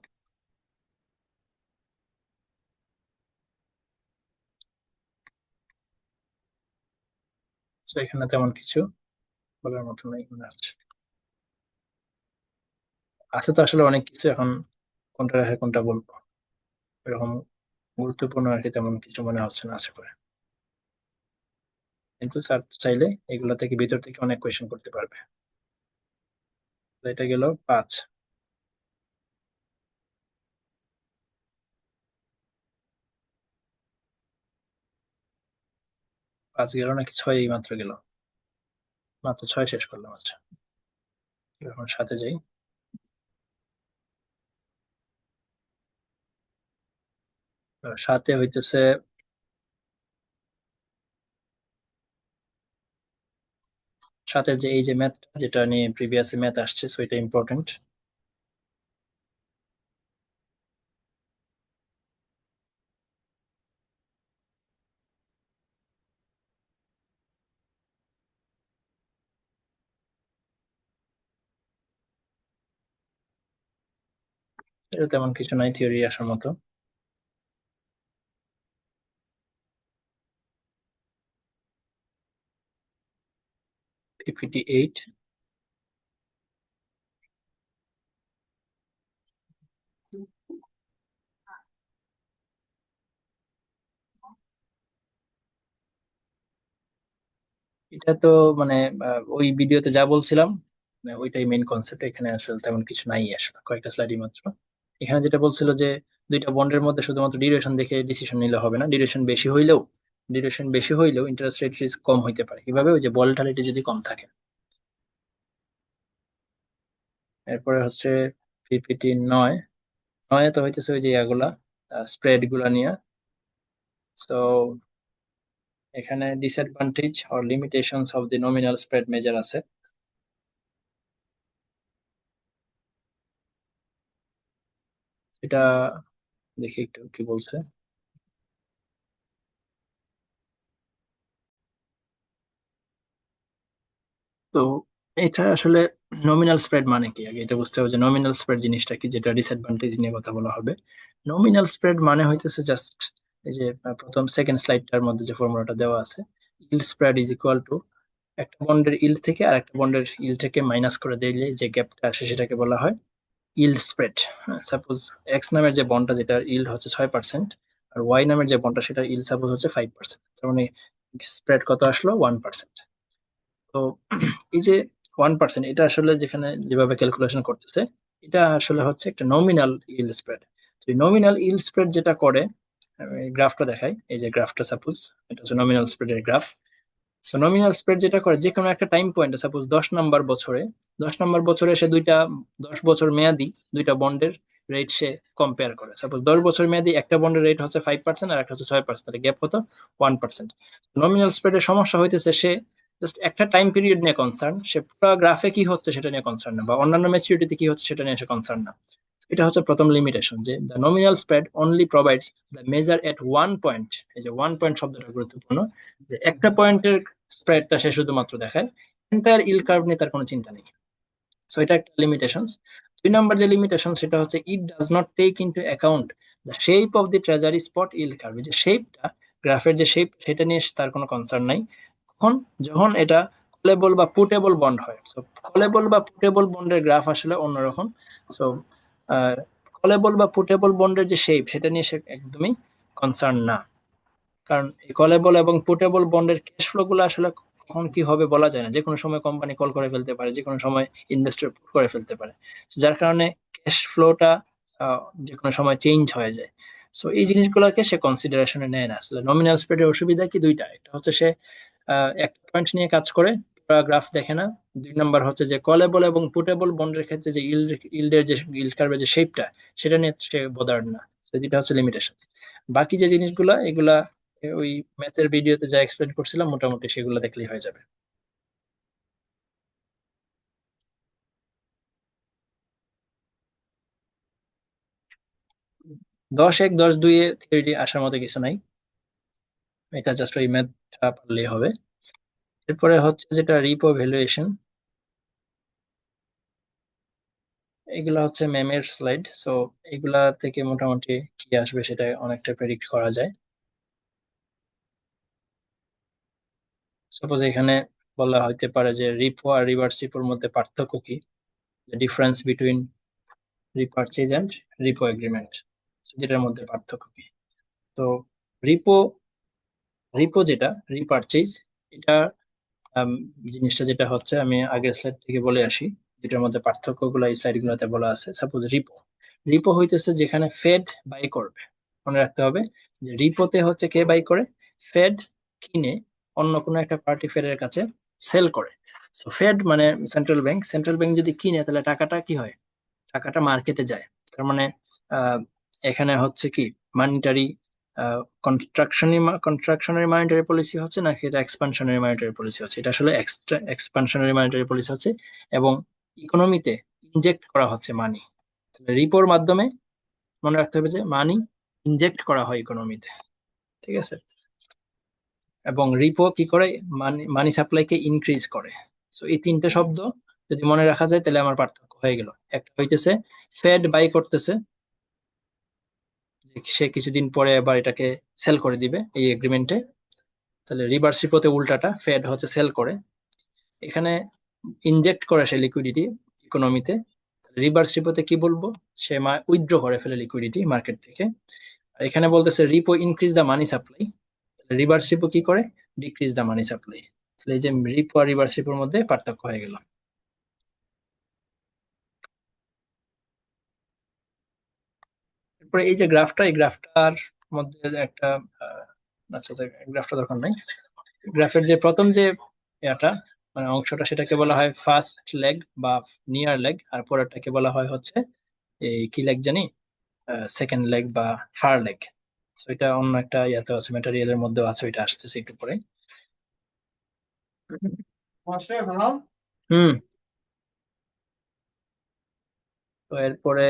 তো এখানে তেমন কিছু বলার মতো নাই মনে হচ্ছে। আছে তো আসলে অনেক কিছু, এখন কোনটা রেখে কোনটা বলবো এরকম গুরুত্বপূর্ণ আর কি তেমন কিছু মনে হচ্ছে না আশা করে। কিন্তু স্যার চাইলে এগুলো থেকে ভিতর থেকে অনেক কোয়েশ্চেন করতে পারবে। তো এটা গেল 5। 5 গেল নাকি 6 এই মাত্র গেল? মাত্র 6 শেষ করলাম, আচ্ছা। এখন সাথে যাই। সাথে হইতেছে সাথের যে এই যে ম্যাথ, যেটা নিয়ে প্রিভিয়াস ম্যাথ আসছে, সো এটা ইম্পর্টেন্ট। এটা তেমন কিছু নাই থিওরি আসার মতো। 58। এটা তো মানে ওই ভিডিওতে যা বলছিলাম, মানে ওইটাই মেইন কনসেপ্ট। এখানে আসলে তেমন কিছু নাই, আসলে কয়েকটা স্লাইডই মাত্র। এখানে যেটা বলছিল যে দুইটা বন্ডের মধ্যে শুধুমাত্র ডিউরেশন দেখে ডিসিশন নিলে হবে না, ডিউরেশন বেশি হইলেও ইন্টারেস্ট রেট রিস্ক কম হইতে পারে। কিভাবে? ওই যে ভলাটিলিটি যদি কম থাকে। এরপরে হচ্ছে পিপিটি 9। 9 তো হইতেছে ওই যে ইয়াগুলা, স্প্রেড গুলা নিয়ে। তো এখানে disadvantage or limitations of the nominal spread measure আছে। এটা দেখি একটু কি বলছে। তো এটা আসলে নমিনাল স্প্রেড মানে কি, আগে এটা বুঝতে হবে যে নমিনাল স্প্রেড জিনিসটা কি, যেটা ডিসঅ্যাডভান্টেজ নিয়ে কথা বলা হবে। নমিনাল স্প্রেড মানে হইতেছে জাস্ট এই যে প্রথম সেকেন্ড স্লাইডটার মধ্যে যে ফর্মুলাটা দেওয়া আছে, yield spread is equal two একটা বন্ডের ইল্ড থেকে আর একটা বন্ডের ইল্ড থেকে মাইনাস করে দিলে যে গ্যাপটা আসে সেটাকে বলা হয় ইল্ড স্প্রেড। সাপোজ এক্স নামের যে বন্ডটা, যেটা ইল্ড হচ্ছে 6%, আর ওয়াই নামের যে বন্ডটা সেটা ইল্ড সাপোজ হচ্ছে 5%, তার মানে স্প্রেড কত আসলো? 1%। তো এই যে 1%, এটা আসলে যেখানে যেভাবে ক্যালকুলেশন করতেছে, এটা আসলে হচ্ছে একটা নমিনাল ইল্ড স্প্রেড। তো নমিনাল ইল্ড স্প্রেড যেটা করে, আমি গ্রাফটা দেখাই। এই যে গ্রাফটা সাপোজ, এটা হচ্ছে নমিনাল স্প্রেডের গ্রাফ। সো নমিনাল স্প্রেড যেটা করে, যে কোনো একটা টাইম পয়েন্টে, সাপোজ 10 নম্বর বছরে, 10 নম্বর বছরে সে 10 বছর মেয়াদি দুইটা বন্ডের রেট সে কম্পেয়ার করে। সাপোজ 10 বছর মেয়াদি একটা বন্ডের রেট হচ্ছে 5% আর একটা হচ্ছে 6%, তাহলে গ্যাপ কত? 1%। নমিনাল স্প্রেডের সমস্যা হইতেছে সে জাস্ট একটা টাইম পিরিয়ড নিয়ে কনসার্ন, সে পুরো গ্রাফে কি হচ্ছে সেটা নিয়ে কনসার্ন না, বা অন্যান্য ম্যাচুরিটিতে কি হচ্ছে সেটা নিয়ে সে কনসার্ন না। এটা হচ্ছে প্রথম লিমিটেশন, যে the nominal spread only provides the measure at one point. এই যে ওয়ান পয়েন্ট শব্দটা গুরুত্বপূর্ণ, যে একটা পয়েন্টের স্প্রেডটা সে শুধুমাত্র দেখায়, এন্টায়ার ইল কার্ভ নিয়ে তার কোনো চিন্তা নেই। সো এটা একটা লিমিটেশন। 2 নম্বর যে লিমিটেশন সেটা হচ্ছে it does not take into account the shape of the treasury spot yield curve. যে শেপটা, গ্রাফের যে শেপ, সেটা নিয়ে তার কোনো কনসার্ন নাই। তখন যখন এটা কলেবল বা পুটেবল বন্ড হয়, তো কলেবল বা পুটেবল বন্ডের গ্রাফ আসলে অন্যরকম। সো কলেবল বা পুটেবল বন্ডের যে শেপ, সেটা নিয়ে সে একদমই কনসার্ন না। কারণ এই কলেবল এবং পুটেবল বন্ডের ক্যাশ ফ্লো গুলো আসলে কখন কি হবে বলা যায় না। যে কোনো সময় কোম্পানি কল করে ফেলতে পারে, যে কোনো সময় ইনভেস্টর পুট করে ফেলতে পারে। So, যার কারণে ক্যাশ ফ্লোটা যে কোনো সময় চেঞ্জ হয়ে যায়। সো এই জিনিসগুলোকে সে কনসিডারেশনে নেয় না। আসলে নমিনাল স্প্রেডের অসুবিধা কি? দুইটা। একটা হচ্ছে সে একটা পয়েন্ট নিয়ে কাজ করে, গ্রাফ দেখে না। 2 নম্বর হচ্ছে যে কলেবল এবং পুটেবল বন্ডের ক্ষেত্রে যে ইল্ডের যে ইল্ড কার্ভের যে শেপটা, সেটা নিয়ে সে বদার্ড না। তো যেটা হচ্ছে লিমিটেশন। বাকি যে জিনিসগুলা, এগুলা ওই ম্যাথের ভিডিওতে যা এক্সপ্লেন করছিলাম মোটামুটি সেগুলো দেখলেই হয়ে যাবে। 10-1-10-2-এ থিওরি আসার মতো কিছু নাই, এটা জাস্ট ওই ম্যাথটা পারলেই হবে। এরপরে হচ্ছে যেটা রিপো ভ্যালুয়েশন, এগুলা হচ্ছে ম্যামের স্লাইড। সো এগুলা থেকে মোটামুটি কি আসবে সেটা অনেকটা প্রেডিক্ট করা যায়। সাপোজ এখানে বলা হইতে পারে যে রিপো আর রিভার্স রিপোর মধ্যে পার্থক্য কি, difference between repurchase and repo agreement, যেটার মধ্যে পার্থক্য কি। তো রিপো রিপো যেটা রিপারচেজ, এটা আম, জিনিসটা যেটা হচ্ছে, আমি আগের স্লাইড থেকে বলে আসি, যেটার মধ্যে পার্থক্য গুলো এই স্লাইড গুলোতে বলা আছে। সাপোজ রিপো, রিপো হইতেছে যেখানে ফেড বাই করবে। মনে রাখতে হবে যে রিপোতে হচ্ছে কে বাই করে, ফেড কিনে অন্য কোনো একটা পার্টি ফেডের কাছে সেল করে। তো ফেড মানে সেন্ট্রাল ব্যাংক, সেন্ট্রাল ব্যাংক যদি কিনে তাহলে টাকাটা কি হয়, টাকাটা মার্কেটে যায়। তার মানে আহ, এখানে হচ্ছে কি মানিটারি কন্ট্রাকশনারি মনিটারি পলিসি হচ্ছে নাকি এটা এক্সপানশনারি মনিটারি পলিসি হচ্ছে, এটা আসলে এক্সট্রা এক্সপানশনারি মনিটারি পলিসি হচ্ছে, এবং ইকোনমিতে ইনজেক্ট করা হচ্ছে মানি। রিপোর মাধ্যমে মনে রাখতে হবে যে মানি ইনজেক্ট করা হয় ইকোনমিতে, ঠিক আছে। এবং রিপো কি করে, মানি মানি সাপ্লাইকে ইনক্রিজ করে। তো এই তিনটে শব্দ যদি মনে রাখা যায় তাহলে আমার পার্থক্য হয়ে গেল। একটা হইতেছে ফেড বাই করতেছে, যে সে কিছুদিন পরে আবার এটাকে সেল করে দিবে এই এগ্রিমেন্টে। তাহলে রিভার্স রিপোতে উল্টাটা, ফেড হচ্ছে সেল করে, এখানে ইনজেক্ট করে সে লিকুইডিটি ইকোনমিতে। রিভার্স রিপোতে কি বলবো, সে উইথড্র করে ফেলে লিকুইডিটি মার্কেট থেকে। আর এখানে বলতেছে repo increase the money supply, reverse repo কি করে, ডিক্রিজ দ্য মানি সাপ্লাই। তাহলে এই যে রিপো আর রিভার্স রিপোর মধ্যে পার্থক্য হয়ে গেল। এরপরে এই যে গ্রাফটা, এই গ্রাফটার মধ্যে একটা আচ্ছা, গ্রাফটা দরকার নাই। গ্রাফের যে প্রথম যে এটা মানে অংশটা, সেটাকে বলা হয় ফার্স্ট লেগ বা নিয়ার লেগ, আর পরেরটাকে বলা হয় হচ্ছে এই কি লেগ জানি, সেকেন্ড লেগ বা ফার লেগ। এটা অন্য একটা ইয়াতে আছে, ম্যাটেরিয়ালের মধ্যেও আছে, ওইটা আসতেছে একটু পরে। হুম। তো এরপরে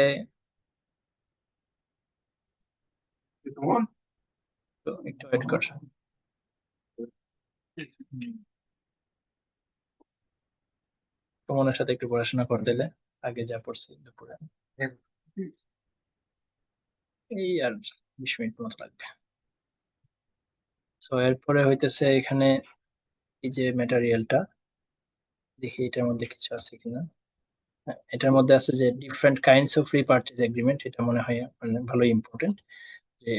তো একটু ওয়েট কর, তোমার সাথে একটু পড়াশোনা করতে দিলে, আগে যা পড়ছি দুপুরে, এই আর 20 মিনিট মতো লাগবে। তো এরপরে হইতেছে এখানে এই যে ম্যাটেরিয়ালটা, দেখি এটার মধ্যে কিছু আছে কিনা। হ্যাঁ, এটার মধ্যে আছে যে ডিফারেন্ট কাইন্ডস অফ রিপারচেজ এগ্রিমেন্ট, এটা মনে হয় মানে ভালো ইম্পর্টেন্ট, যে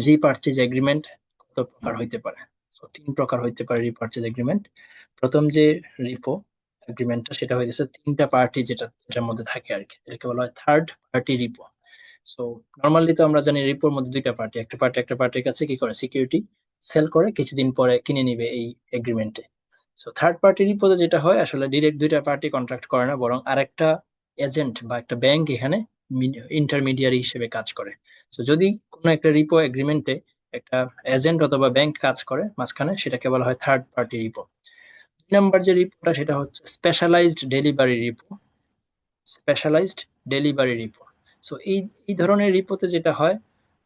রিপারচেজ এগ্রিমেন্ট কত প্রকার হইতে পারে। তো 3 প্রকার হইতে পারে রিপারচেজ এগ্রিমেন্ট। প্রথম যে রিপো এগ্রিমেন্টটা, সেটা হইতেছে 3টা পার্টি যেটার মধ্যে থাকে আর কি, এটাকে বলা হয় third party repo. So normally তো আমরা জানি রিপোর মধ্যে 2টা পার্টি, একটা পার্টির কাছে কি করে, সিকিউরিটি সেল করে, কিছুদিন পরে কিনে নিবে এই এগ্রিমেন্টে। সো থার্ড পার্টি রিপোতে যেটা হয়, আসলে ডিরেক্ট 2টা পার্টি কন্ট্রাক্ট করে না, বরং আরেকটা এজেন্ট বা একটা ব্যাংক এখানে ইন্টারমিডিয়ারি হিসেবে কাজ করে। তো যদি কোনো একটা রিপো এগ্রিমেন্টে একটা এজেন্ট অথবা ব্যাংক কাজ করে মাঝখানে, সেটাকে বলা হয় থার্ড পার্টি রিপো। 2 নম্বর যে রিপোটা, সেটা হচ্ছে specialised delivery repo. Specialised delivery repo. So এই এই ধরনের রিপোতে যেটা হয়,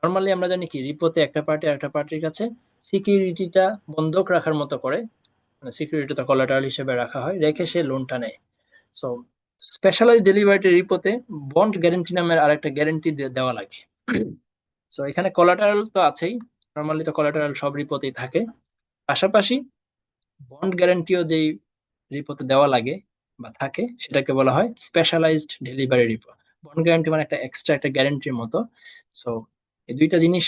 নর্মালি আমরা জানি কি, রিপোতে একটা পার্টি আরেকটা পার্টির কাছে সিকিউরিটিটা বন্ধক রাখার মতো করে, মানে সিকিউরিটিটা কোলাটারাল হিসেবে রাখা হয়, রেখে সে লোনটা নেয়। সো স্পেশালাইজড ডেলিভারি রিপোতে বন্ড গ্যারান্টি নামের আরেকটা গ্যারান্টি দেওয়া লাগে। সো এখানে কোলাটারাল তো আছেই, নর্মালি তো কোলাটারাল সব রিপোতেই থাকে, পাশাপাশি বন্ড গ্যারান্টিও যেই রিপোতে দেওয়া লাগে বা থাকে, সেটাকে বলা হয় specialised delivery repo. Bond guarantee মানে একটা এক্সট্রা একটা গ্যারান্টির মতো। সো এই 2টা জিনিস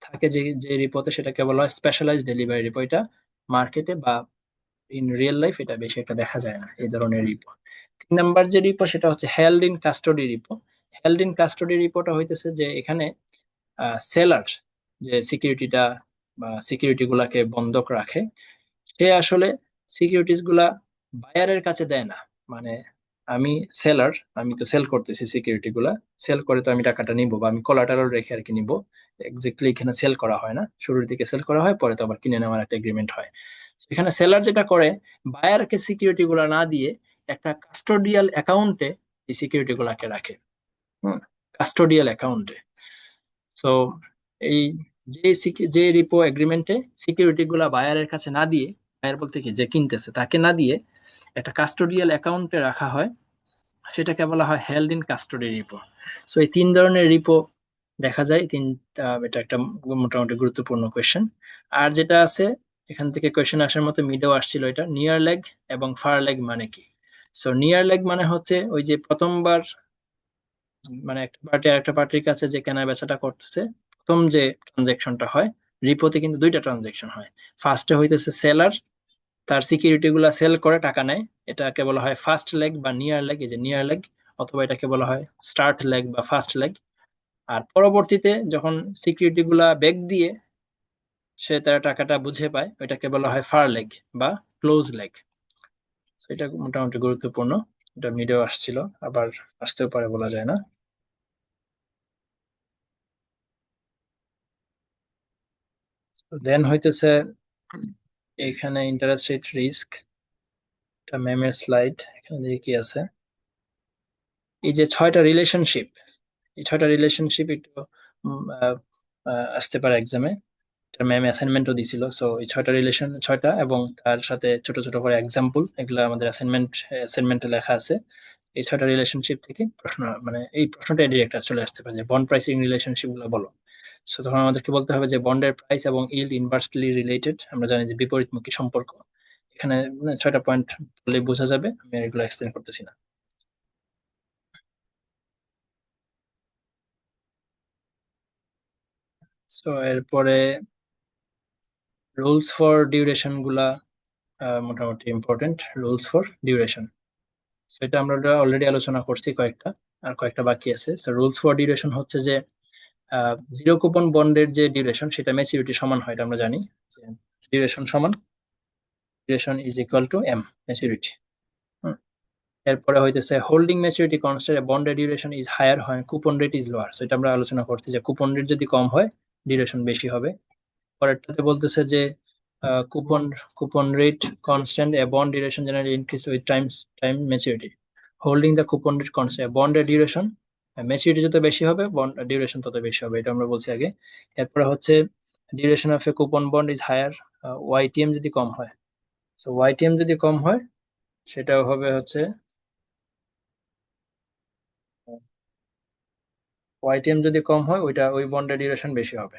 থাকে যে যে রিপোতে, সেটাকে বলা হয় স্পেশালাইজড ডেলিভারি রিপো। এটা মার্কেটে বা ইন রিয়েল লাইফ এটা বেশি একটা দেখা যায় না এই ধরনের রিপো। 3 নাম্বার যে রিপো, সেটা হচ্ছে held in custody repo. Held in custody রিপোটা হইতেছে যে এখানে সেলার যে সিকিউরিটিটা বা সিকিউরিটি গুলাকে বন্ধক রাখে, সে আসলে সিকিউরিটিজ গুলা বায়ারের কাছে দেয় না। মানে আমি সেলার, আমি তো সেল করতেছি সিকিউরিটি গুলা, সেল করে তো আমি টাকাটা নিবো বা আমি কোলাটারাল রেখে আর কি নিবো। এক্স্যাক্টলি এখানে সেল করা হয় না, শুরুর দিকে সেল করা হয়, পরে তো আবার কিনে নেওয়ার একটা এগ্রিমেন্ট হয়। এখানে সেলার যেটা করে, বায়ারকে সিকিউরিটি গুলা না দিয়ে একটা কাস্টোডিয়াল অ্যাকাউন্টে এই সিকিউরিটি গুলাকে রাখে। হুম, কাস্টোডিয়াল অ্যাকাউন্টে। তো এই যে রিপো এগ্রিমেন্টে সিকিউরিটি গুলা বায়ারের কাছে না দিয়ে, বায়ার বলতে কি যে কিনতেছে তাকে না দিয়ে একটা কাস্টোডিয়াল অ্যাকাউন্টে রাখা হয়, সেটাকে বলা হয় held in custody repo. So এই 3 ধরনের রিপো দেখা যায়। এটা একটা মোটামুটি গুরুত্বপূর্ণ কোয়েশ্চেন। আর যেটা আছে এখান থেকে কোয়েশ্চেন আসার মতো মিডেও আসছিল এটা, নিয়ার লেগ এবং ফার লেগ মানে কি। সো নিয়ার লেগ মানে হচ্ছে ওই যে প্রথমবার মানে একটা পার্টি আর একটা পার্টির কাছে যে কেনা বেচাটা করতেছে, প্রথম যে ট্রানজেকশনটা হয়, রিপোতে কিন্তু দুইটা ট্রানজেকশন হয়। ফার্স্টে হইতেছে সেলার তার সিকিউরিটি গুলা সেল করে টাকা নেয়, এটাকে বলা হয় ফার্স্ট লেগ বা নিয়ার লেগ, এই যে নিয়ার লেগ, অথবা এটাকে বলা হয় স্টার্ট লেগ বা ফার্স্ট লেগ। আর পরবর্তীতে যখন সিকিউরিটি গুলা ব্যাক দিয়ে সে তার টাকাটা বুঝে পায়, ওইটাকে বলা হয় ফার লেগ বা ক্লোজ লেগ। এটা মোটামুটি গুরুত্বপূর্ণ, এটা মিডেও আসছিল, আবার আসতেও পারে বলা যায় না। দেন হইতেছে এখানে ইন্টারেস্ট রেট রিস্ক, এটা ম্যামের স্লাইড, এখানে দেখি কি আছে। এই যে 6টা রিলেশনশিপ, এই 6টা রিলেশনশিপ একটু আসতে পারে এক্সামে, এটা ম্যাম অ্যাসাইনমেন্টও দিছিল। সো এই 6টা রিলেশন, 6টা, এবং তার সাথে ছোট ছোট করে এক্সাম্পল, এগুলো আমাদের অ্যাসাইনমেন্টে লেখা আছে। এই 6টা রিলেশনশিপ থেকে প্রশ্ন, মানে এই প্রশ্নটা ডিরেক্ট চলে আসতে পারে যে বন্ড প্রাইসিং রিলেশনশিপ গুলো বলো। সো তখন আমাদেরকে বলতে হবে যে বন্ডের প্রাইস এবং ইল্ড ইনভার্সলি রিলেটেড, আমরা জানি যে বিপরীতমুখী সম্পর্ক। এখানে 6টা পয়েন্ট বললে বোঝা যাবে, আমি আর এগুলো এক্সপ্লেন করতেছি না। তো এরপরে রুলস ফর ডিউরেশন গুলা মোটামুটি ইম্পর্টেন্ট। রুলস ফর ডিউরেশন, এটা আমরা অলরেডি আলোচনা করছি কয়েকটা, আর কয়েকটা বাকি আছে। রুলস ফর ডিউরেশন হচ্ছে যে জিরো কুপন বন্ডের যে ডিউরেশন সেটা ম্যাচুরিটি সমান হয়, এটা আমরা জানি যে ডিউরেশন সমান duration is equal to M, maturity. এরপরে হইতেছে হোল্ডিং ম্যাচুরিটি কনস্ট্যান্ট বন্ডের ডিউরেশন ইজ হায়ার হয় কুপন রেট ইজ লোয়ার, এটা আমরা আলোচনা করছি যে কুপন রেট যদি কম হয় ডিউরেশন বেশি হবে। পরেরটাতে বলতেছে যে coupon coupon rate constant A bond duration generally increase with time maturity. Holding the coupon rate constant বন্ডের ডিউরেশন, ম্যাচুরিটি যত বেশি হবে বন্ড ডিউরেশন তত বেশি হবে, এটা আমরা বলছি আগে। এরপরে হচ্ছে duration of a coupon bond is higher YTM যদি কম হয়। সো ওয়াইটিএম যদি কম হয় সেটাও হবে হচ্ছে, ওয়াইটিএম যদি কম হয় ওইটা ওই বন্ডের ডিউরেশন বেশি হবে।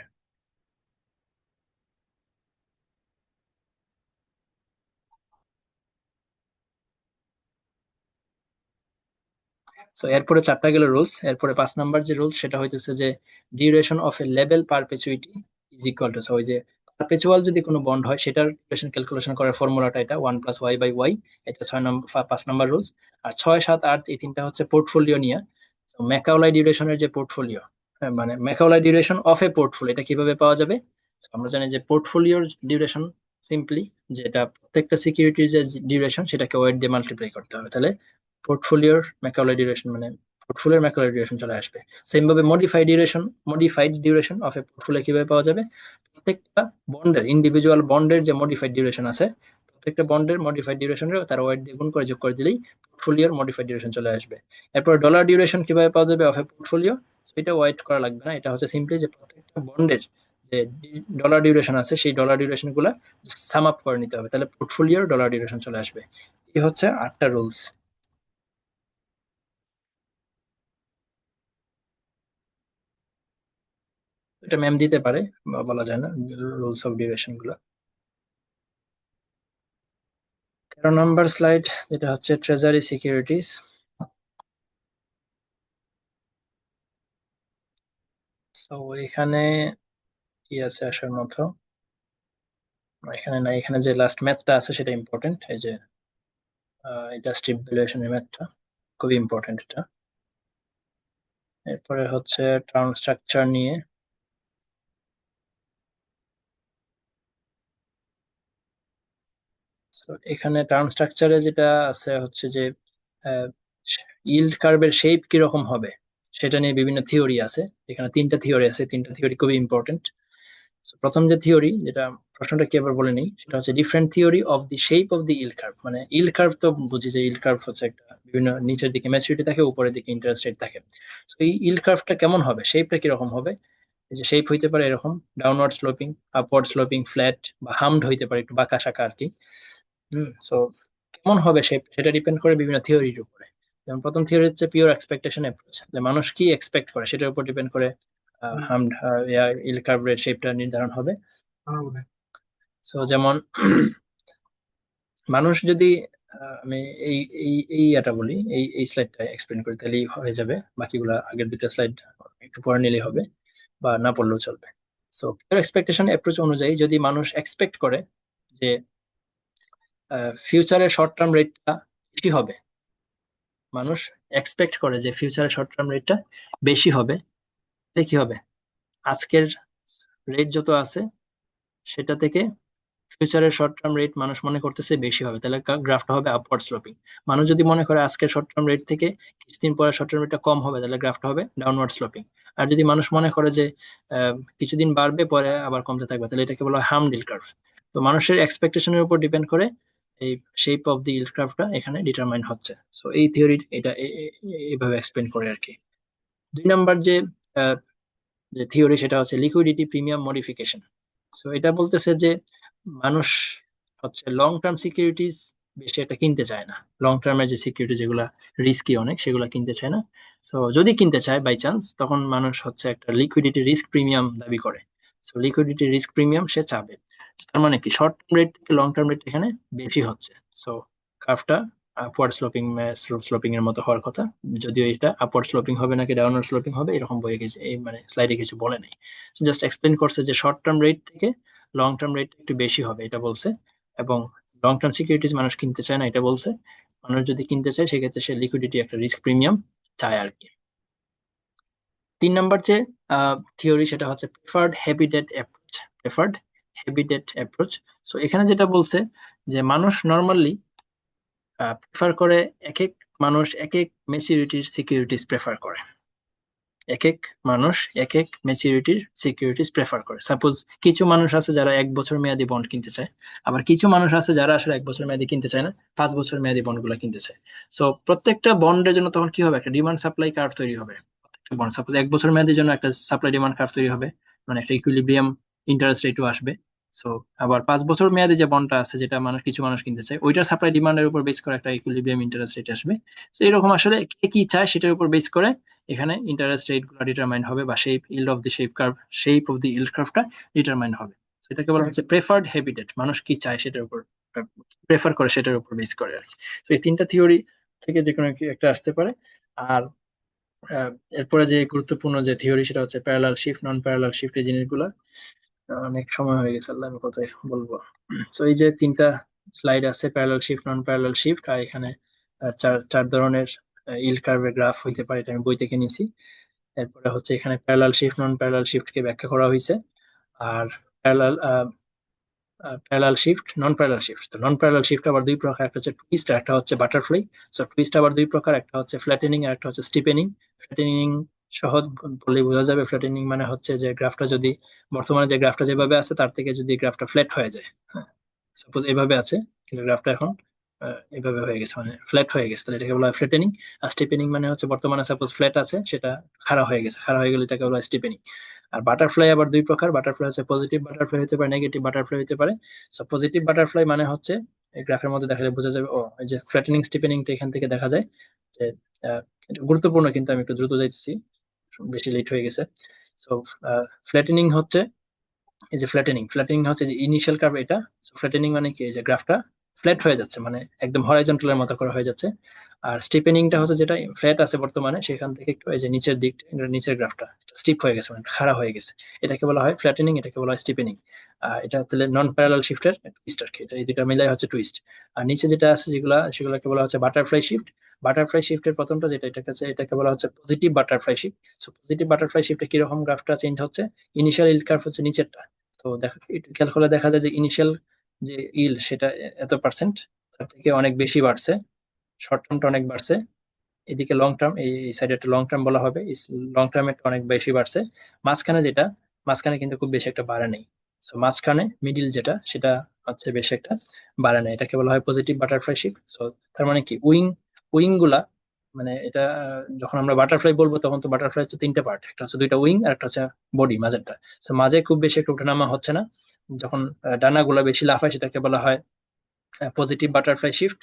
সো এরপরে 4টা গেল রুলস, এরপরে 5 নাম্বার যে রুলস সেটা হইতেছে যে duration of a level perpetuity is equal to, ওই যে পারপেচুয়াল যদি কোনো বন্ড হয় সেটার ডিউরেশন ক্যালকুলেশন করার ফর্মুলাটা এটা 1 + y/y, এটা 5 নাম্বার রুলস। আর 6, 7, 8 এই তিনটা হচ্ছে পোর্টফোলিও নিয়ে। ম্যাকাওলাই ডিউরেশনের যে পোর্টফোলিও, মানে ম্যাকাওলাই ডিউরেশন অফ এ পোর্টফোলিও, এটা কিভাবে পাওয়া যাবে? আমরা জানি যে পোর্টফোলিওর ডিউরেশন সিম্পলি, যে এটা প্রত্যেকটা সিকিউরিটির যে ডিউরেশন সেটাকে ওয়েট দিয়ে মাল্টিপ্লাই করতে হবে, তাহলে পোর্টফোলিওর ম্যাকাওলাই ডিউরেশন মানে পোর্টফোলিওর ম্যাকাওলাই ডিউরেশন চলে আসবে। সেম ভাবে modified duration of A portfolio কিভাবে পাওয়া যাবে? প্রত্যেকটা বন্ডের, ইন্ডিভিজুয়াল বন্ডের যে মডিফাইড ডিউরেশন আছে, প্রত্যেকটা বন্ডের মডিফাইড ডিউরেশনের তার ওয়েট দিয়ে গুণ করে যোগ করে দিলেই পোর্টফোলিওর মডিফাইড ডিউরেশন চলে আসবে। এরপর ডলার ডিউরেশন কিভাবে পাওয়া যাবে অফ এ পোর্টফোলিও? এটা ওয়েট করা লাগবে না, এটা হচ্ছে সিম্পলি যে প্রত্যেকটা বন্ডের যে ডলার ডিউরেশন আছে সেই ডলার ডিউরেশন গুলা সাম আপ করে নিতে হবে, তাহলে পোর্টফোলিওর ডলার ডিউরেশন চলে আসবে। এই হচ্ছে 8টা রুলস। এটা ম্যাম দিতে পারে বা বলা যায় না, রুলস অফ ডিউরেশন গুলা। 13 নাম্বার স্লাইড, যেটা হচ্ছে ট্রেজারি সিকিউরিটিজ। তো এখানে কি আছে আসার মতো? এখানে না, এখানে যে লাস্ট ম্যাথটা আছে সেটা ইম্পর্টেন্ট, এই যে এটা স্ট্রিপ ভ্যালুয়েশনের ম্যাথটা খুবই ইম্পর্টেন্ট এটা। এরপরে হচ্ছে টার্ম স্ট্রাকচার নিয়ে। তো এখানে টার্ম স্ট্রাকচারে যেটা আছে হচ্ছে যে ইল্ড কার্ভের শেপ কিরকম হবে সেটা নিয়ে বিভিন্ন থিওরি আছে। এখানে 3টা থিওরি আছে, 3টা থিওরি খুবই ইম্পর্টেন্ট। প্রথম যে থিওরি, যেটা প্রশ্নটা কি আবার বলে নেই, সেটা হচ্ছে different theory of the shape of the yield curve. মানে ইল্ড কার্ভ তো বুঝি যে ইল্ড কার্ভ হচ্ছে একটা বিভিন্ন নিচের দিকে ম্যাচুরিটি থাকে, উপরের দিকে ইন্টারেস্ট রেট থাকে। তো এই ইল্ড কার্ভটা কেমন হবে, শেপটা কিরকম হবে? এই যে শেপ হইতে পারে এরকম downward sloping, upward sloping, flat বা হামড হইতে পারে, একটু বাঁকা শাখা আর কি। সো কেমন হবে শেপ সেটা ডিপেন্ড করে বিভিন্ন থিওরির উপরে। যেমন প্রথম থিওরি হচ্ছে পিওর এক্সপেকটেশন অ্যাপ্রোচ, যে মানুষ কি এক্সপেক্ট করে সেটার উপর ডিপেন্ড করে হামড ইল কার্ভের শেপটা নির্ধারণ হবে। সো যেমন মানুষ যদি আমি এই এই এই এটা বলি, এই স্লাইডটা এক্সপ্লেন করি তাহলেই হয়ে যাবে, বাকিগুলা আগের দুটো স্লাইড একটু পরে নিলেই হবে বা না পড়লেও চলবে। সো এক্সপেকটেশন অ্যাপ্রোচ অনুযায়ী যদি মানুষ এক্সপেক্ট করে যে ফিউচারের শর্ট টার্ম রেটটা বেশি হবে, মানুষ এক্সপেক্ট করে যে ফিউচারের শর্ট টার্ম রেটটা বেশি হবে, তাহলে কি হবে? আজকের রেট যত আছে সেটা থেকে ফিউচারের শর্ট টার্ম রেট মানুষ মনে করতেছে বেশি হবে, তাহলে গ্রাফটা হবে আপওয়ার্ড স্লোপিং। মানুষ যদি মনে করে আজকের শর্ট টার্ম রেট থেকে কিছুদিন পরে শর্ট টার্ম রেটটা কম হবে, তাহলে গ্রাফটা হবে ডাউনওয়ার্ড স্লোপিং। আর যদি মানুষ মনে করে যে কিছুদিন বাড়বে পরে আবার কমতে থাকবে, তাহলে এটাকে বলা হয় হামডিল কার্ভ। তো মানুষের এক্সপেকটেশনের উপর ডিপেন্ড করে এই শেপ অফ দি ইল্ড কার্ভটা এখানে ডিটারমাইন হচ্ছে। তো এই থিওরি এটা এইভাবে এক্সপ্লেন করে আর কি। 2 নাম্বার আহ, যে থিওরি সেটা হচ্ছে লিকুইডিটি প্রিমিয়াম মডিফিকেশন। তো এটা বলতেছে যে মানুষ হচ্ছে লং টার্ম সিকিউরিটিজ বেশি একটা কিনতে চায় না। লং টার্মের যে সিকিউরিটি যেগুলা রিস্কি অনেক, সেগুলা কিনতে চায় না। তো যদি কিনতে চায় বাই চান্স, তখন মানুষ হচ্ছে একটা লিকুইডিটি রিস্ক প্রিমিয়াম দাবি করে। তো লিকুইডিটি রিস্ক প্রিমিয়াম সে চাবে। তার মানে কি, শর্ট টার্ম রেট থেকে লং টার্ম রেট এখানে বেশি হচ্ছে। সো কার্ভটা আপওয়ার্ড স্লোপিং স্লোপিং এর মতো হওয়ার কথা। যদিও এটা আপওয়ার্ড স্লোপিং হবে নাকি ডাউনওয়ার্ড স্লোপিং হবে এরকম বইয়ে কিছু, এই মানে স্লাইডে কিছু বলে নাই। জাস্ট এক্সপ্লেন করছে যে শর্ট টার্ম রেট থেকে লং টার্ম রেট একটু বেশি হবে এটা বলছে। এবং লং টার্ম সিকিউরিটিজ মানুষ কিনতে চায় না এটা বলছে। মানুষ যদি কিনতে চায় সেক্ষেত্রে সে লিকুইডিটি একটা রিস্ক প্রিমিয়াম চায় আর কি। 3 নাম্বার যে থিওরি সেটা হচ্ছে preferred habitat approach. Preferred habitat approach. So এখানে যেটা বলছে যে মানুষ নর্মালি প্রেফার করে, এক এক মানুষ এক এক ম্যাচুরিটির সিকিউরিটিজ প্রেফার করে। এক এক মানুষ এক এক ম্যাচুরিটির সিকিউরিটিজ প্রেফার করে। সাপোজ কিছু মানুষ আছে যারা 1 বছর মেয়াদি বন্ড কিনতে চায়, আবার কিছু মানুষ আছে যারা আসলে 1 বছর মেয়াদি কিনতে চায় না, 5 বছর মেয়াদি বন্ড গুলা কিনতে চায়। সো প্রত্যেকটা বন্ডের জন্য তখন কি হবে, একটা ডিমান্ড সাপ্লাই কার্ভ তৈরি হবে। বন্ড সাপোজ 1 বছর মেয়াদের জন্য একটা সাপ্লাই ডিমান্ড কার্ভ তৈরি হবে, মানে একটা ইকুইলিব্রিয়াম ইন্টারেস্ট রেটও আসবে। সো আবার 5 বছর মেয়াদি যে বন্ডটা আছে যেটা কিছু মানুষ কিনতে চায়, ওইটার সাপ্লাই ডিমান্ডের উপর বেস করে একটা ইকুইলিব্রিয়াম ইন্টারেস্ট রেট আসবে। তো এরকম আসলে কে কি চায় সেটার উপর বেস করে এখানে ইন্টারেস্ট রেট গুলো ডিটারমাইন হবে, বা শেপ অফ দি ইল্ড কার্ভটা ডিটারমাইন হবে। এটাকে বলা হচ্ছে প্রেফার্ড হ্যাবিটেট, মানুষ কি চায় সেটার উপর, প্রেফার করে সেটার উপর বেস করে আর কি। তো এই 3টা থিওরি থেকে যে কোনো একটা আসতে পারে। আর আহ, এরপরে যে গুরুত্বপূর্ণ যে থিওরি সেটা হচ্ছে প্যারালাল শিফট, নন প্যারালাল শিফট, এই জিনিসগুলা অনেক সময় হয়ে গেছে, আল্লাহ আমি কোথায় বলবো। তো এই যে 3টা স্লাইড আছে, প্যারালাল শিফট, নন প্যারালাল শিফট, আর এখানে চার চার ধরনের ইল্ড কার্ভের গ্রাফ হইতে পারে, এটা আমি বই থেকে নিছি। এরপরে হচ্ছে এখানে প্যারালাল শিফট, নন প্যারালাল শিফট কে ব্যাখ্যা করা হয়েছে। Are parallel parallel shift, non parallel shift, তো নন প্যারালাল শিফট আবার 2 প্রকার, একটা হচ্ছে টুইস্ট আর একটা হচ্ছে বাটারফ্লাই। সো টুইস্ট আবার 2 প্রকার, একটা হচ্ছে ফ্ল্যাটেনিং আর একটা হচ্ছে স্টিপেনিং। ফ্ল্যাটেনিং সহজ বললে বোঝা যাবে, ফ্ল্যাটেনিং মানে হচ্ছে যে গ্রাফটা যদি বর্তমানে যে গ্রাফটা যেভাবে আছে তার থেকে যদি গ্রাফটা ফ্ল্যাট হয়ে যায়, হ্যাঁ, সাপোজ এভাবে আছে কিন্তু গ্রাফটা এখন এভাবে হয়ে গেছে, মানে ফ্ল্যাট হয়ে গেছে, তাহলে এটাকে বলা হয় ফ্ল্যাটেনিং। আর স্টিপেনিং মানে হচ্ছে বর্তমানে সাপোজ ফ্ল্যাট আছে, সেটা খাড়া হয়ে গেছে, খাড়া হয়ে গেলে এটাকে বলা হয় স্টিপেনিং। আর বাটারফ্লাই আবার 2 প্রকার, বাটারফ্লাই হচ্ছে পজিটিভ বাটারফ্লাই হতে পারে, নেগেটিভ বাটারফ্লাই হতে পারে। সো পজিটিভ বাটারফ্লাই মানে হচ্ছে এই গ্রাফের মধ্যে দেখালে বোঝা যাবে, ও এই যে ফ্ল্যাটেনিং স্টিপেনিংটা এখান থেকে দেখা যায় যে এটা গুরুত্বপূর্ণ, কিন্তু আমি একটু দ্রুত যাইতেছি, বেশি লেট হয়ে গেছে। সো ফ্ল্যাটেনিং হচ্ছে, এই যে ফ্ল্যাটেনিং, হচ্ছে যে ইনিশিয়াল কার্ভ এটা। ফ্ল্যাটেনিং মানে কি, এই যে গ্রাফটা ফ্ল্যাট হয়ে যাচ্ছে, মানে একদম হরাইজন্টালের মতো করে হয়ে যাচ্ছে। আর স্টিপেনিংটা হচ্ছে যেটা ফ্ল্যাট আছে বর্তমানে, সেখান থেকে একটু এই যে নিচের দিক, নিচের গ্রাফটা স্টিপ হয়ে গেছে, মানে খাড়া হয়ে গেছে, এটাকে বলা হয় ফ্ল্যাটেনিং, এটাকে বলা হয় স্টিপেনিং। আর এটা তাহলে নন প্যারালাল শিফটের টুইস্ট আর কি, এটা এই দুটা মিলাই হচ্ছে টুইস্ট। আর নিচে যেটা আছে সেগুলোকে বলা হচ্ছে বাটারফ্লাই শিফট। বাটারফ্লাই শিফটের প্রথমটা যেটা, এটাকে বলা হচ্ছে positive butterfly shift. So positive butterfly শিফটে কিরকম গ্রাফটা চেঞ্জ হচ্ছে, ইনিশিয়াল ইল্ড কার্ভ হচ্ছে নিচেরটা। তো দেখা, একটু খেয়াল করলে দেখা যায় যে ইনিশিয়াল যে ইল সেটা এত পার্সেন্ট, তার থেকে অনেক বেশি বাড়ছে, শর্ট টার্মটা অনেক বাড়ছে। এদিকে লং টার্ম, এই সাইডে একটা লং টার্ম বলা হবে, লং টার্মে অনেক বেশি বাড়ছে। মাঝখানে যেটা, মাঝখানে কিন্তু খুব বেশি একটা বাড়ে নেই। তো মাঝখানে মিডিল যেটা, সেটা হচ্ছে বেশি একটা বাড়ে না, এটাকে বলা হয় পজিটিভ বাটারফ্লাই শিফট। তো তার মানে কি, উইং গুলা, মানে এটা যখন আমরা বাটারফ্লাই বলবো তখন তো বাটারফ্লাই হচ্ছে 3টা পার্ট, একটা হচ্ছে 2টা উইং আর একটা হচ্ছে বডি মাঝেরটা। তো মাঝে খুব বেশি একটা ওঠানামা হচ্ছে না, যখন ডানাগুলা বেশি লাফায় সেটাকে বলা হয় পজিটিভ বাটারফ্লাই শিফট।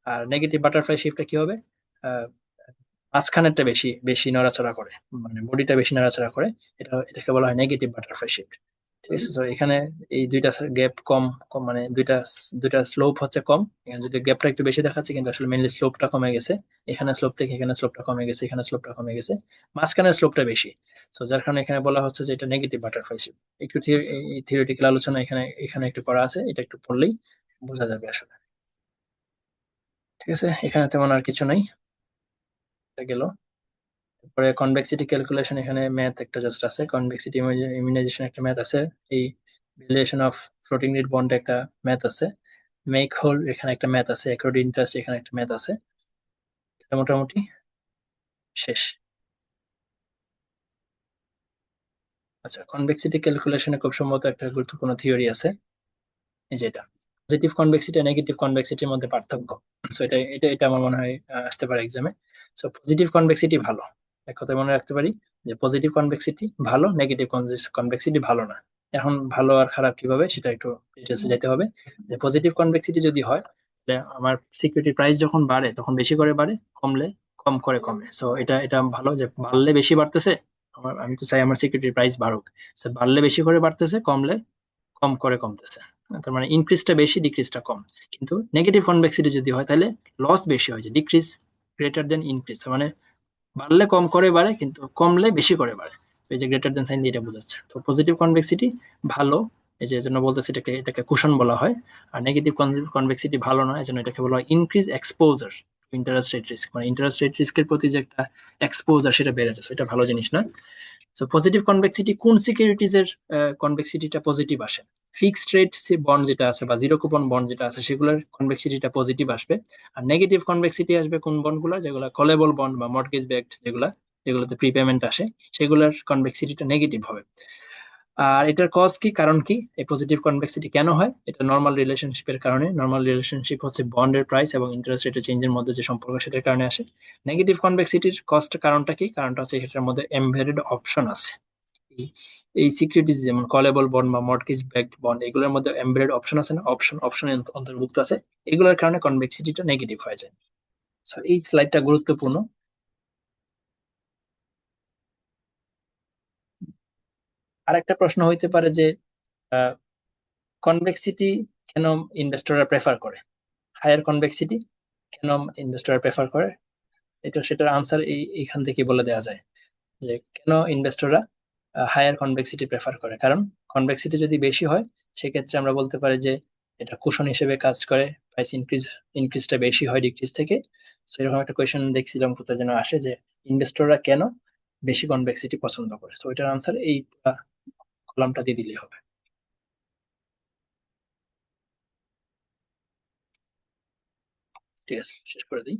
আর নেগেটিভ বাটারফ্লাই শিফটটা কি হবে, আহ, মাঝখানেরটা বেশি বেশি নড়াচড়া করে, মানে বডিটা বেশি নড়াচড়া করে, এটাকে বলা হয় নেগেটিভ বাটারফ্লাই শিফট। ঠিক আছে। তো এখানে এই দুইটা গ্যাপ কম কম মানে দুইটা দুইটা স্লোপ হচ্ছে কম। এখানে যদি গ্যাপটা একটু বেশি দেখাচ্ছে কিন্তু আসলে মেইনলি স্লোপটা কমে গেছে। এখানে স্লোপ থেকে এখানে স্লোপটা কমে গেছে, এখানে স্লোপটা কমে গেছে, মাঝখানের স্লোপটা বেশি। তো যার কারণে এখানে বলা হচ্ছে যে এটা নেগেটিভ বাটারফ্লাই শেপ। একটু থিওরিটিক্যাল আলোচনা এখানে এখানে একটু করা আছে, এটা একটু পড়লেই বোঝা যাবে আসলে। ঠিক আছে, এখানে তেমন আর কিছু নাই। এটা গেল। তারপরে কনভেক্সিটি ক্যালকুলেশন, এখানে ম্যাথ একটা জাস্ট আছে, কনভেক্সিটি ইমিউনাইজেশন একটা ম্যাথ আছে, এই relation of floating rate bond একটা ম্যাথ আছে, মেক হোল এখানে একটা ম্যাথ আছে, অ্যাক্রোড ইন্টারেস্ট এখানে একটা ম্যাথ আছে। এটা মোটামুটি শেষ। আচ্ছা, কনভেক্সিটি ক্যালকুলেশনে খুব সম্ভবত একটা গুরুত্বপূর্ণ থিওরি আছে, এই যে এটা পজিটিভ কনভেক্সিটি আর নেগেটিভ কনভেক্সিটির মধ্যে পার্থক্য। সো এটা এটা এটা আমার মনে হয় আসতে পারে এক্সামে। সো পজিটিভ কনভেক্সিটি ভালো, এক কথায় মনে রাখতে পারি যে পজিটিভ কনভেক্সিটি ভালো, নেগেটিভ কনভেক্সিটি ভালো না। এখন ভালো আর খারাপ কিভাবে সেটা একটু ডিটেলসে যেতে হবে। যে পজিটিভ কনভেক্সিটি যদি হয় তাহলে আমার সিকিউরিটি প্রাইস যখন বাড়ে তখন বেশি করে বাড়ে, কমলে কম করে কমে। সো এটা এটা ভালো যে বাড়লে বেশি বাড়তেছে, আমি তো চাই আমার সিকিউরিটি প্রাইস বাড়ুক। So, বাড়লে বেশি করে বাড়তেছে, কমলে কম করে কমতেছে। তার মানে ইনক্রিজটা বেশি, ডিক্রিজটা কম। কিন্তু নেগেটিভ কনভেক্সিটি যদি হয় তাহলে লস বেশি হয়, যে ডিক্রিজ গ্রেটার দেন ইনক্রিজ, মানে বাড়লে কম করে বাড়ে কিন্তু কমলে বেশি করে বাড়ে। এই যে গ্রেটার দেন সাইন দিয়ে এটা বোঝাচ্ছে। তো পজিটিভ কনভেক্সিটি ভালো, এই যে জন্য বলতেছে এটাকে এটাকে কুশন বলা হয়। আর নেগেটিভ কনভেক্সিটি ভালো নয়, এজন্য এটাকে বলা হয় increase exposure interest rate risk, মানে ইন্টারেস্ট রেট রিস্কের প্রতি যে একটা এক্সপোজার সেটা বেড়ে যাচ্ছে, এটা ভালো জিনিস না। সো পজিটিভ কনভেক্সিটি কোন সিকিউরিটিজ এর কনভেক্সিটিটা পজিটিভ আসে? ফিক্সড রেট বন্ড যেটা আছে বা জিরো কুপন বন্ড যেটা আছে সেগুলোর কনভেক্সিটিটা পজিটিভ আসবে। আর নেগেটিভ কনভেক্সিটি আসবে কোন বন্ডগুলো, যেগুলো কলেবল বন্ড বা মর্টগেজ ব্যাকড, যেগুলো যেগুলোতে প্রিপেমেন্ট আসে, সেগুলোর কনভেক্সিটিটা নেগেটিভ হবে। আর এটার কজ কি, কারণ কি, এই পজিটিভ কনভেক্সিটি কেন হয়? এটা নর্মাল রিলেশনশিপের কারণে। নর্মাল রিলেশনশিপ হচ্ছে বন্ডের প্রাইস এবং ইন্টারেস্ট রেটের চেঞ্জের মধ্যে যে সম্পর্ক সেটার কারণে আসে। নেগেটিভ কনভেক্সিটির কস্ট কারণটা কি? কারণটা হচ্ছে এটার মধ্যে এমবেডেড অপশন আছে। এই এই সিকিউরিটিজ যেমন কলেবল বন্ড বা মর্টগেজ ব্যাকড বন্ড, এগুলোর মধ্যে এমবেডেড অপশন আছে না, অপশন অন্তর্ভুক্ত আছে। এগুলোর কারণে কনভেক্সিটিটা নেগেটিভ হয়ে যায়। সো এই স্লাইডটা গুরুত্বপূর্ণ। আর একটা প্রশ্ন হইতে পারে যে কনভেক্সিটি কেন ইনভেস্টররা প্রেফার করে, হায়ার কনভেক্সিটি কেন ইনভেস্টররা প্রেফার করে? এটা সেটার আনসার এইখান থেকে বলে দেওয়া যায় যে কেন ইনভেস্টররা হায়ার কনভেক্সিটি প্রেফার করে। কারণ কনভেক্সিটি যদি বেশি হয় সেক্ষেত্রে আমরা বলতে পারি যে এটা কুশন হিসেবে কাজ করে, প্রাইস ইনক্রিজটা বেশি হয় ডিক্রিজ থেকে। তো এরকম একটা কোয়েশ্চেন দেখছিলাম কোথায় যেন আসে যে ইনভেস্টররা কেন বেশি কনভেক্সিটি পছন্দ করে। তো এটার আনসার এই কলামটা দিয়ে দিলেই হবে। ঠিক আছে, শেষ করে দিই।